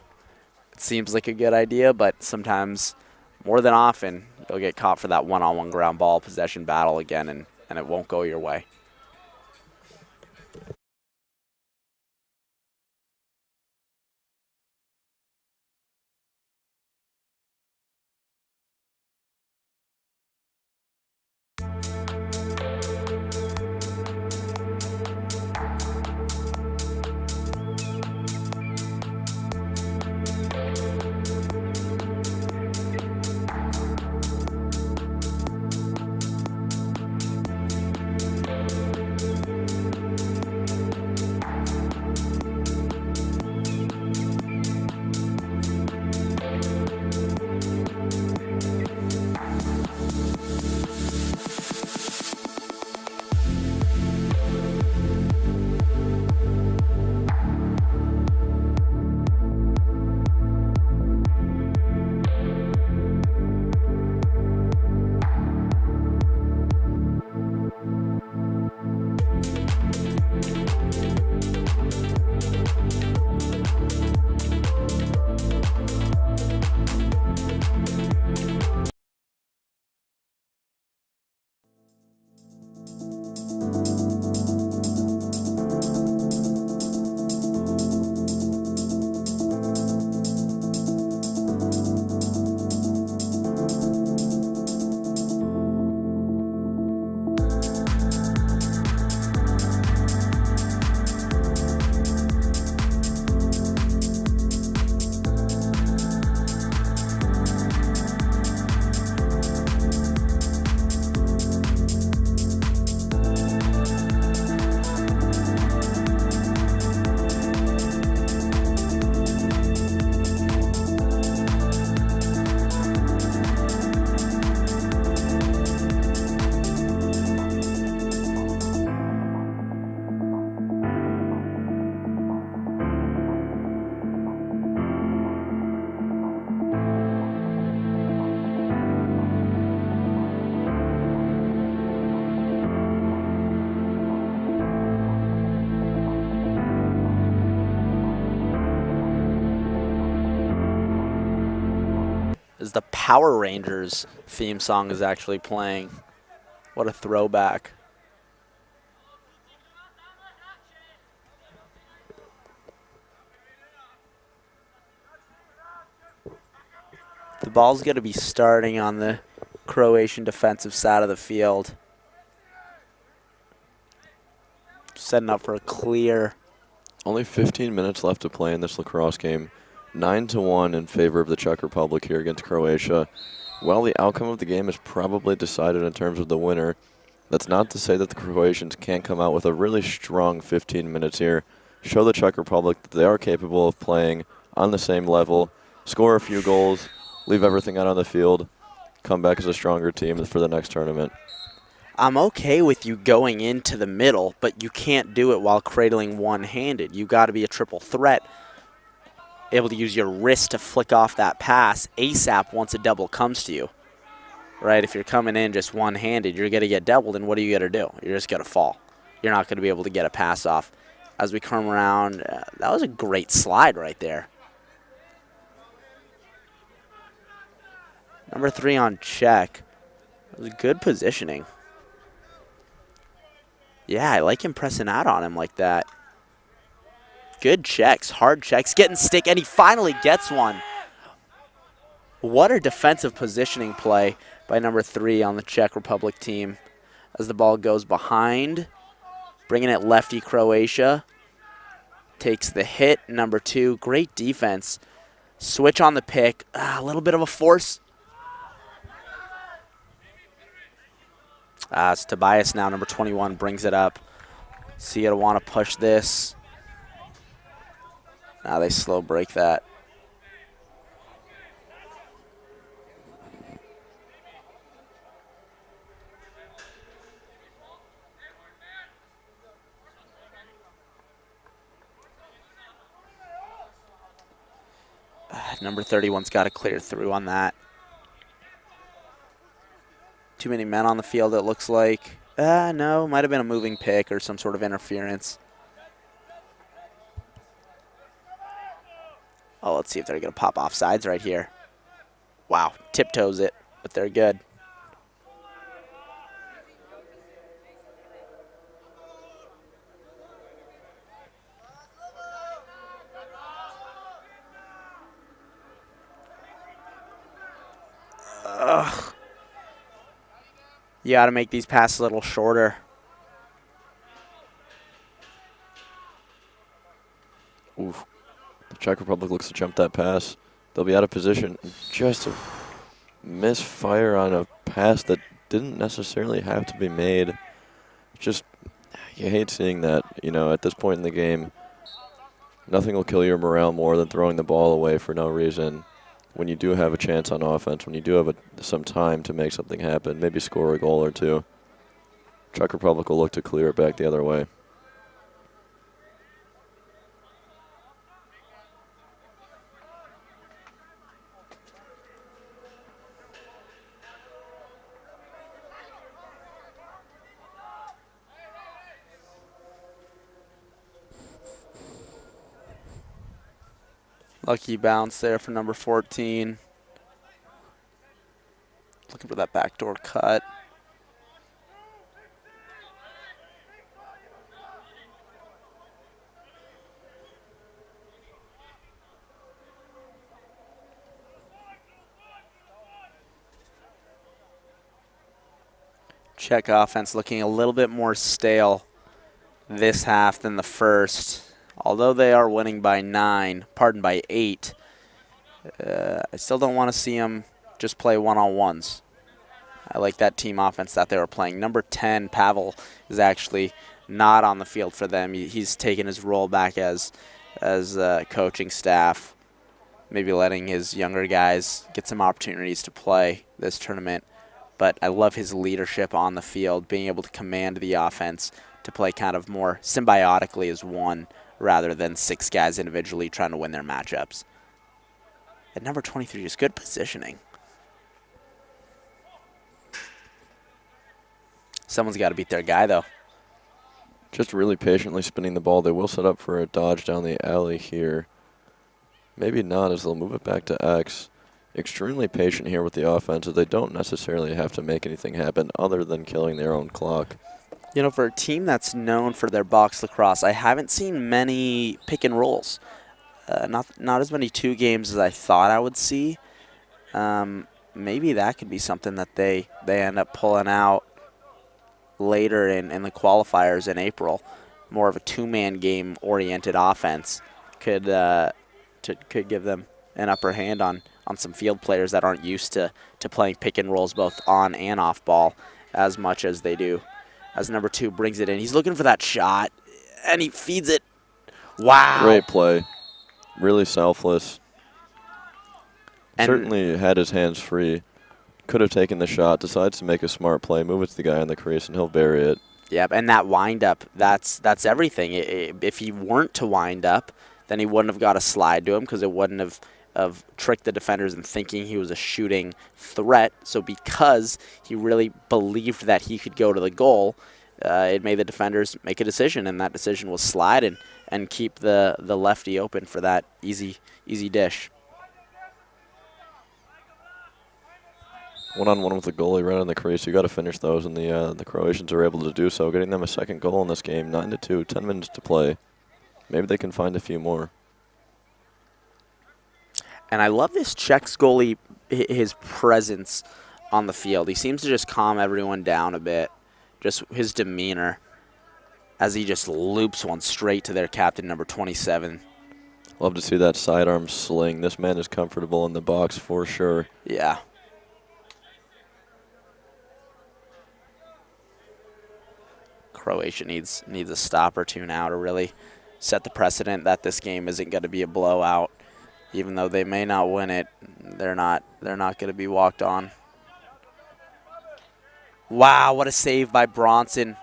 S1: It seems like a good idea, but sometimes, more than often, you'll get caught for that one-on-one ground ball possession battle again, and it won't go your way. as the Power Rangers theme song is actually playing. What a throwback. The ball's going to be starting on the Croatian defensive side of the field. Setting up for a clear.
S2: Only 15 minutes left to play in this lacrosse game. 9-1 in favor of the Czech Republic here against Croatia. While the outcome of the game is probably decided in terms of the winner, that's not to say that the Croatians can't come out with a really strong 15 minutes here, show the Czech Republic that they are capable of playing on the same level, score a few goals, leave everything out on the field, come back as a stronger team for the next tournament.
S1: I'm okay with you going into the middle, but you can't do it while cradling one-handed. You got to be a triple threat, able to use your wrist to flick off that pass ASAP once a double comes to you. Right? If you're coming in just one-handed, you're going to get doubled, and what are you going to do? You're just going to fall. You're not going to be able to get a pass off. As we come around, that was a great slide right there. Number 3 on Czech. It was good positioning. Yeah, I like him pressing out on him like that. Good checks, hard checks, getting stick, and he finally gets one. What a defensive positioning play by number 3 on the Czech Republic team as the ball goes behind, bringing it lefty Croatia. Takes the hit, number 2, great defense. Switch on the pick, a little bit of a force. It's Tobias now, number 21, brings it up. Seattle want to push this. Now they slow break that. Number 31's got to clear through on that. Too many men on the field, it looks like. No, might have been a moving pick or some sort of interference. Oh, let's see if they're going to pop offsides right here. Wow, tiptoes it, but they're good. Ugh. You got to make these passes a little shorter.
S2: Oof. The Czech Republic looks to jump that pass. They'll be out of position. Just a misfire on a pass that didn't necessarily have to be made. Just, you hate seeing that, you know, at this point in the game. Nothing will kill your morale more than throwing the ball away for no reason. When you do have a chance on offense, when you do have some time to make something happen, maybe score a goal or two, Czech Republic will look to clear it back the other way.
S1: Lucky bounce there for number 14. Looking for that backdoor cut. Czech offense looking a little bit more stale this half than the first. Although they are winning by 8, I still don't want to see them just play one-on-ones. I like that team offense that they were playing. Number 10, Pavel, is actually not on the field for them. He's taken his role back as coaching staff, maybe letting his younger guys get some opportunities to play this tournament. But I love his leadership on the field, being able to command the offense to play kind of more symbiotically as one, rather than 6 guys individually trying to win their matchups. At number 23, just good positioning. Someone's got to beat their guy, though.
S2: Just really patiently spinning the ball. They will set up for a dodge down the alley here. Maybe not, as they'll move it back to X. extremely patient here with the offense, as they don't necessarily have to make anything happen other than killing their own clock.
S1: You know, for a team that's known for their box lacrosse, I haven't seen many pick and rolls. Not as many 2 games as I thought I would see. Maybe that could be something that they end up pulling out later in the qualifiers in April. More of a 2-man game oriented offense could give them an upper hand on some field players that aren't used to playing pick and rolls both on and off ball as much as they do. As number 2 brings it in, he's looking for that shot, and he feeds it. Wow.
S2: Great play. Really selfless.
S1: And
S2: certainly had his hands free. Could have taken the shot, decides to make a smart play, move it to the guy in the crease, and he'll bury it.
S1: Yep, and that wind-up, that's everything. If he weren't to wind up, then he wouldn't have got a slide to him because it wouldn't have tricked the defenders in thinking he was a shooting threat. So because he really believed that he could go to the goal, it made the defenders make a decision, and that decision was slide and keep the lefty open for that easy dish.
S2: One-on-one with the goalie right on the crease. You got to finish those, and the Croatians are able to do so, getting them a second goal in this game. 9-2, 10 minutes to play. Maybe they can find a few more.
S1: And I love this Czechs goalie, his presence on the field. He seems to just calm everyone down a bit. Just his demeanor as he just loops one straight to their captain, number 27.
S2: Love to see that sidearm sling. This man is comfortable in the box for sure.
S1: Yeah. Croatia needs a stop or two now to really set the precedent that this game isn't going to be a blowout. Even though they may not win it, they're not going to be walked on. Wow, what a save by Bronson.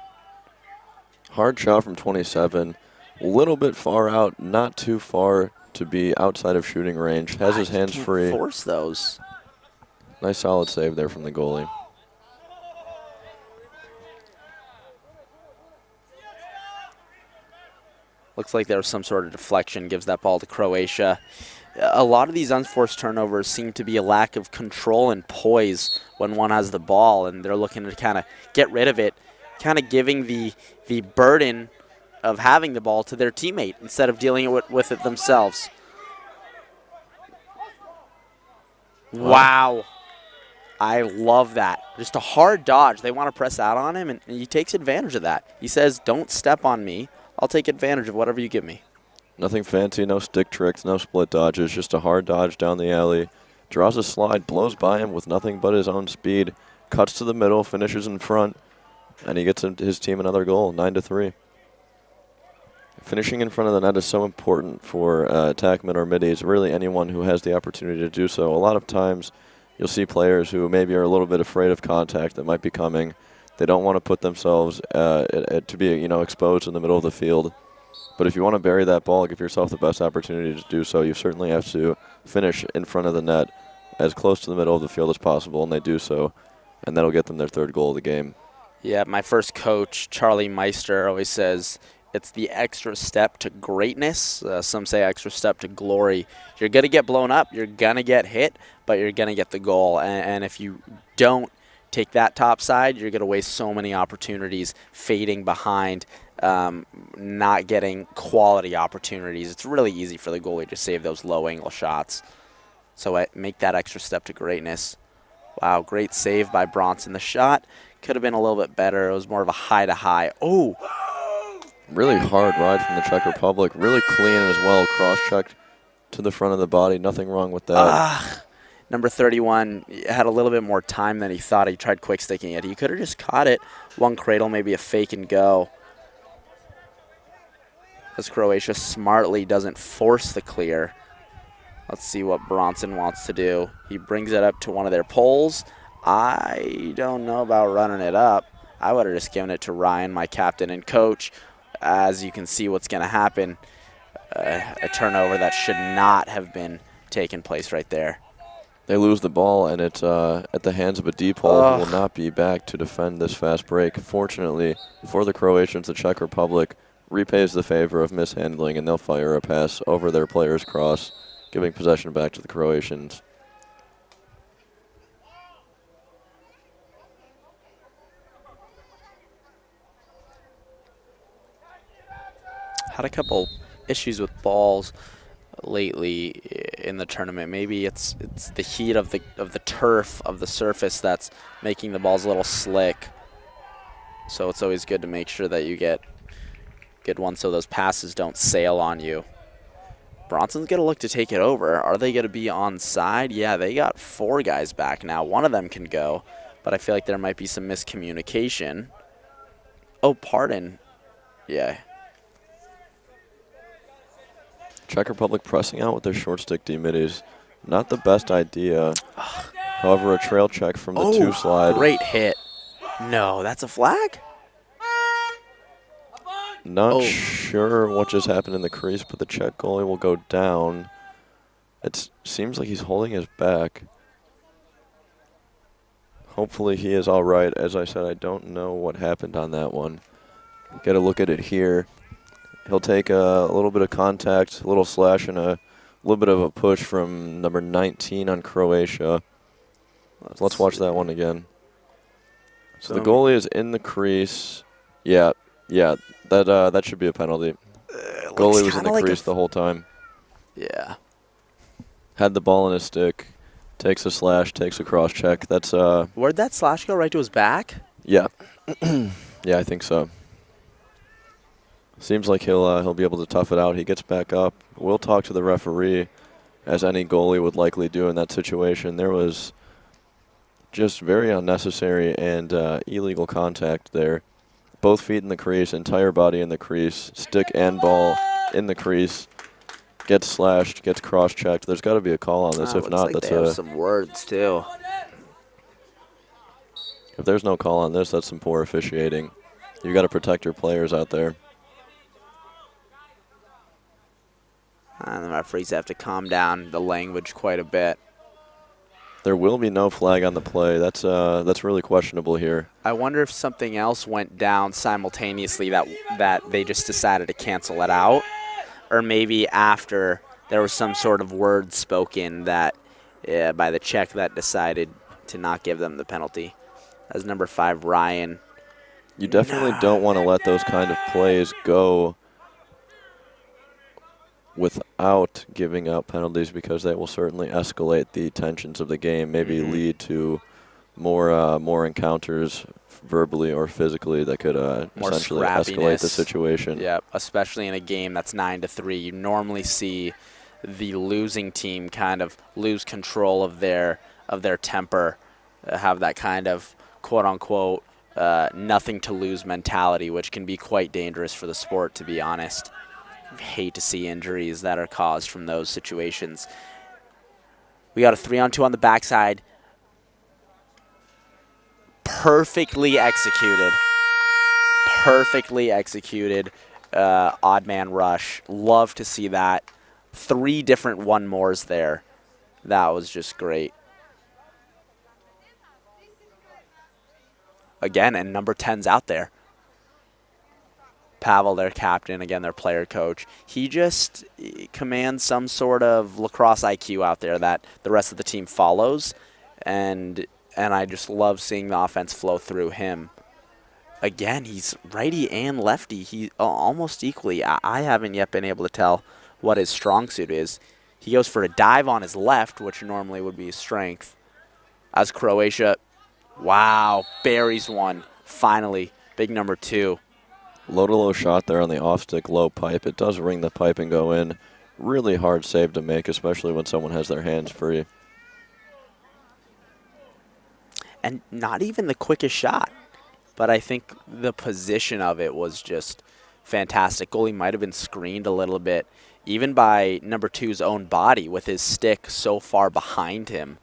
S2: Hard shot from 27. A little bit far out, not too far to be outside of shooting range. Has his hands free.
S1: Force those.
S2: Nice solid save there from the goalie.
S1: Looks like there was some sort of deflection, gives that ball to Croatia. A lot of these unforced turnovers seem to be a lack of control and poise when one has the ball, and they're looking to kind of get rid of it, kind of giving the burden of having the ball to their teammate instead of dealing with it themselves. Wow. I love that. Just a hard dodge. They want to press out on him, and he takes advantage of that. He says, don't step on me. I'll take advantage of whatever you give me.
S2: Nothing fancy, no stick tricks, no split dodges, just a hard dodge down the alley. Draws a slide, blows by him with nothing but his own speed, cuts to the middle, finishes in front, and he gets his team another goal, 9-3. Finishing in front of the net is so important for attackmen or middies, really anyone who has the opportunity to do so. A lot of times you'll see players who maybe are a little bit afraid of contact that might be coming. They don't want to put themselves to be exposed in the middle of the field. But if you want to bury that ball, give yourself the best opportunity to do so. You certainly have to finish in front of the net as close to the middle of the field as possible, and they do so, and that'll get them their third goal of the game.
S1: Yeah, my first coach, Charlie Meister, always says it's the extra step to greatness. Some say extra step to glory. You're going to get blown up. You're going to get hit, but you're going to get the goal. And if you don't take that top side, you're going to waste so many opportunities fading behind, not getting quality opportunities. It's really easy for the goalie to save those low-angle shots. So make that extra step to greatness. Wow, great save by Bronson. The shot could have been a little bit better. It was more of a high-to-high. Oh!
S2: Really hard ride from the Czech Republic. Really clean as well. Cross-checked to the front of the body. Nothing wrong with that.
S1: Number 31 had a little bit more time than he thought. He tried quick sticking it. He could have just caught it. One cradle, maybe a fake and go. As Croatia smartly doesn't force the clear. Let's see what Bronson wants to do. He brings it up to one of their poles. I don't know about running it up. I would have just given it to Ryan, my captain and coach. As you can see what's going to happen. A turnover that should not have been taking place right there.
S2: They lose the ball, and it's at the hands of a deep hole who will not be back to defend this fast break. Fortunately for the Croatians, the Czech Republic repays the favor of mishandling, and they'll fire a pass over their player's cross, giving possession back to the Croatians.
S1: had a couple issues with balls lately in the tournament. Maybe it's the heat of the turf, of the surface, that's making the balls a little slick. So it's always good to make sure that you get good ones so those passes don't sail on you. Bronson's going to look to take it over. Are they going to be onside? Yeah, they got 4 guys back now. One of them can go, but I feel like there might be some miscommunication. Oh, pardon. Yeah.
S2: Czech Republic pressing out with their short stick D-middies. Not the best idea. However, a trail check from the 2 slide.
S1: Great hit. No, that's a flag?
S2: Not sure what just happened in the crease, but the Czech goalie will go down. It seems like he's holding his back. Hopefully he is all right. As I said, I don't know what happened on that one. Get a look at it here. He'll take a little bit of contact, a little slash, and a little bit of a push from number 19 on Croatia. Let's watch that one again. So the goalie is in the crease. Yeah, that should be a penalty. Goalie was in the crease the whole time.
S1: Yeah.
S2: Had the ball in his stick. Takes a slash, takes a cross check. That's
S1: Where'd that slash go? Right to his back?
S2: Yeah. Yeah, I think so. Seems like he'll be able to tough it out. He gets back up. We'll talk to the referee, as any goalie would likely do in that situation. There was just very unnecessary and illegal contact there. Both feet in the crease, entire body in the crease, stick and ball in the crease. Gets slashed, gets cross-checked. There's got to be a call on this. If not,
S1: that's have some words too.
S2: If there's no call on this, that's some poor officiating. You got to protect your players out there.
S1: And the referees have to calm down the language quite a bit.
S2: There will be no flag on the play. That's really questionable here.
S1: I wonder if something else went down simultaneously that they just decided to cancel it out, or maybe after there was some sort of word spoken that by the Czech that decided to not give them the penalty. As number 5, Ryan.
S2: You definitely don't want to let those kind of plays go without giving out penalties, because that will certainly escalate the tensions of the game, maybe lead to more encounters verbally or physically that could essentially escalate the situation.
S1: Yeah, especially in a game that's 9-3. You normally see the losing team kind of lose control of their temper, have that kind of quote-unquote nothing to lose mentality, which can be quite dangerous for the sport, to be honest. I hate to see injuries that are caused from those situations. We got a 3-on-2 on the backside. Perfectly executed. Perfectly executed. Odd man rush. Love to see that. 3 different one-mores there. That was just great. Again, and number 10's out there. Pavel, their captain, again, their player coach. He just commands some sort of lacrosse IQ out there that the rest of the team follows, and I just love seeing the offense flow through him. Again, he's righty and lefty. He almost equally. I haven't yet been able to tell what his strong suit is. He goes for a dive on his left, which normally would be his strength. As Croatia, wow, buries one. Finally, big number 2.
S2: Low-to-low shot there on the off-stick low pipe. It does ring the pipe and go in. Really hard save to make, especially when someone has their hands free.
S1: And not even the quickest shot, but I think the position of it was just fantastic. Goalie might have been screened a little bit, even by number 2's own body, with his stick so far behind him.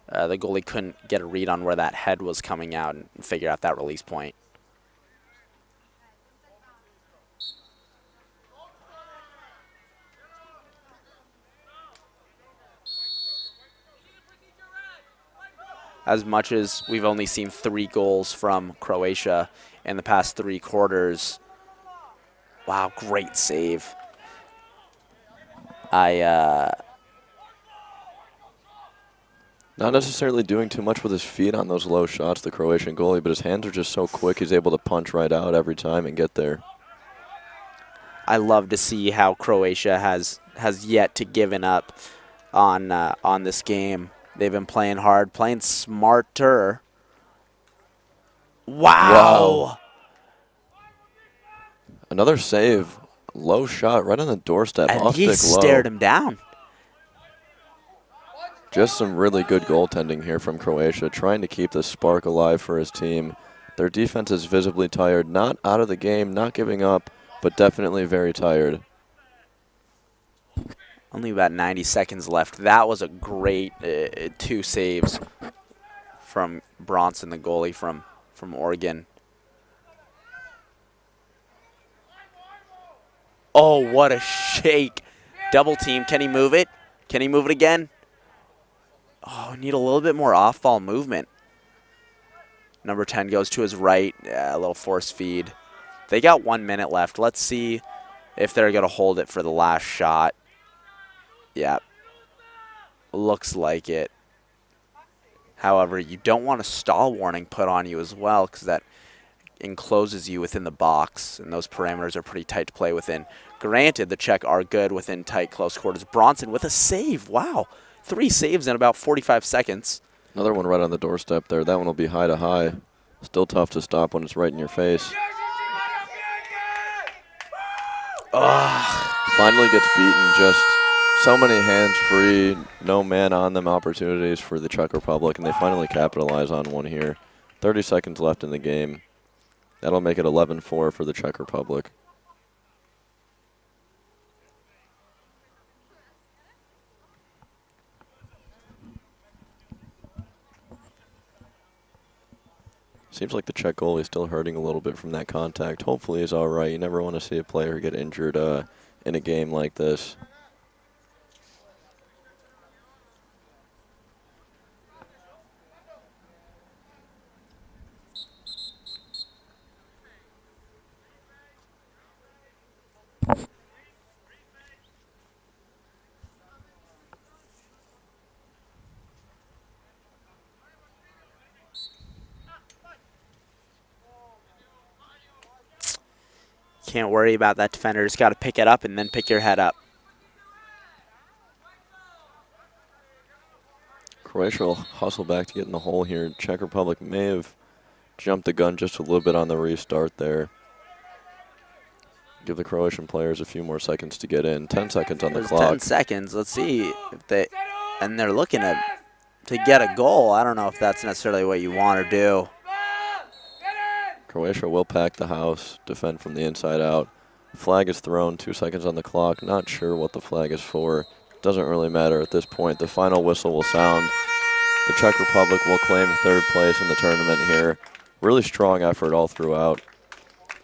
S1: The goalie couldn't get a read on where that head was coming out and figure out that release point. As much as we've only seen 3 goals from Croatia in the past 3 quarters. Wow, great save.
S2: Not necessarily doing too much with his feet on those low shots, the Croatian goalie, but his hands are just so quick, he's able to punch right out every time and get there.
S1: I love to see how Croatia has yet to given up on this game. They've been playing hard, playing smarter. Wow.
S2: Another save. Low shot right on the doorstep.
S1: And
S2: off
S1: he
S2: stick low.
S1: stared him down.
S2: Just some really good goaltending here from Croatia, trying to keep the spark alive for his team. Their defense is visibly tired, not out of the game, not giving up, but definitely very tired.
S1: Only about 90 seconds left. That was a great 2 saves from Bronson, the goalie from Oregon. Oh, what a shake. Double team. Can he move it? Can he move it again? Oh, need a little bit more off-ball movement. Number 10 goes to his right. Yeah, a little force feed. They got 1 minute left. Let's see if they're going to hold it for the last shot. Yeah, looks like it. However, you don't want a stall warning put on you as well, because that encloses you within the box, and those parameters are pretty tight to play within. Granted, the Czech are good within tight, close quarters. Bronson with a save. Wow. 3 saves in about 45 seconds.
S2: Another one right on the doorstep there. That one will be high to high. Still tough to stop when it's right in your face. Finally gets beaten. Just so many hands free, no man on them opportunities for the Czech Republic, and they finally capitalize on one here. 30 seconds left in the game. That'll make it 11-4 for the Czech Republic. Seems like the Czech goalie is still hurting a little bit from that contact. Hopefully he's all right. You never want to see a player get injured in a game like this.
S1: Can't worry about that defender. Just got to pick it up and then pick your head up.
S2: Croatia will hustle back to get in the hole here. Czech Republic may have jumped the gun just a little bit on the restart there. Give the Croatian players a few more seconds to get in. 10 seconds on the clock.
S1: 10 seconds. Let's see if they, and they're looking to get a goal. I don't know if that's necessarily what you want to do.
S2: Croatia will pack the house, defend from the inside out. Flag is thrown, 2 seconds on the clock. Not sure what the flag is for. Doesn't really matter at this point. The final whistle will sound. The Czech Republic will claim 3rd place in the tournament here. Really strong effort all throughout.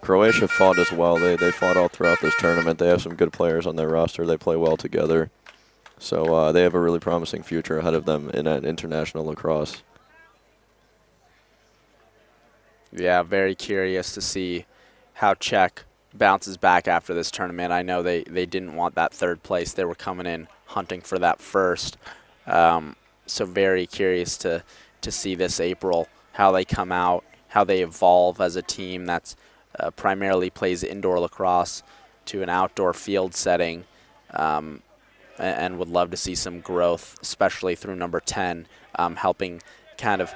S2: Croatia fought as well. They fought all throughout this tournament. They have some good players on their roster. They play well together. So they have a really promising future ahead of them in international lacrosse.
S1: Yeah, very curious to see how Czech bounces back after this tournament. I know they didn't want that 3rd place. They were coming in hunting for that 1st. So very curious to see this April, how they come out, how they evolve as a team that's primarily plays indoor lacrosse to an outdoor field setting, and would love to see some growth, especially through number 10, helping kind of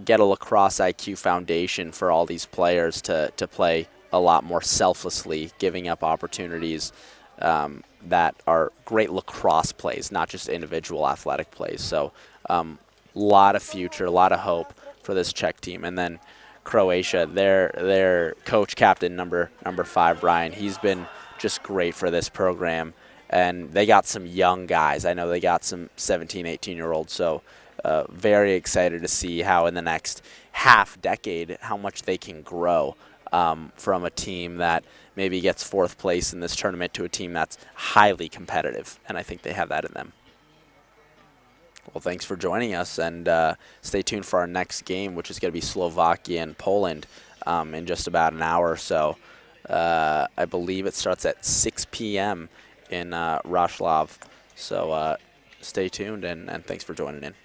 S1: get a lacrosse IQ foundation for all these players to play a lot more selflessly, giving up opportunities that are great lacrosse plays, not just individual athletic plays. So a lot of future, a lot of hope for this Czech team. And then Croatia, their coach, captain, number 5, Ryan, he's been just great for this program. And they got some young guys. I know they got some 17, 18-year-olds. So very excited to see how in the next half decade, how much they can grow from a team that maybe gets 4th place in this tournament to a team that's highly competitive. And I think they have that in them. Well, thanks for joining us, and stay tuned for our next game, which is going to be Slovakia and Poland in just about an hour or so. I believe it starts at 6 p.m. in Wrocław. So stay tuned, and thanks for joining in.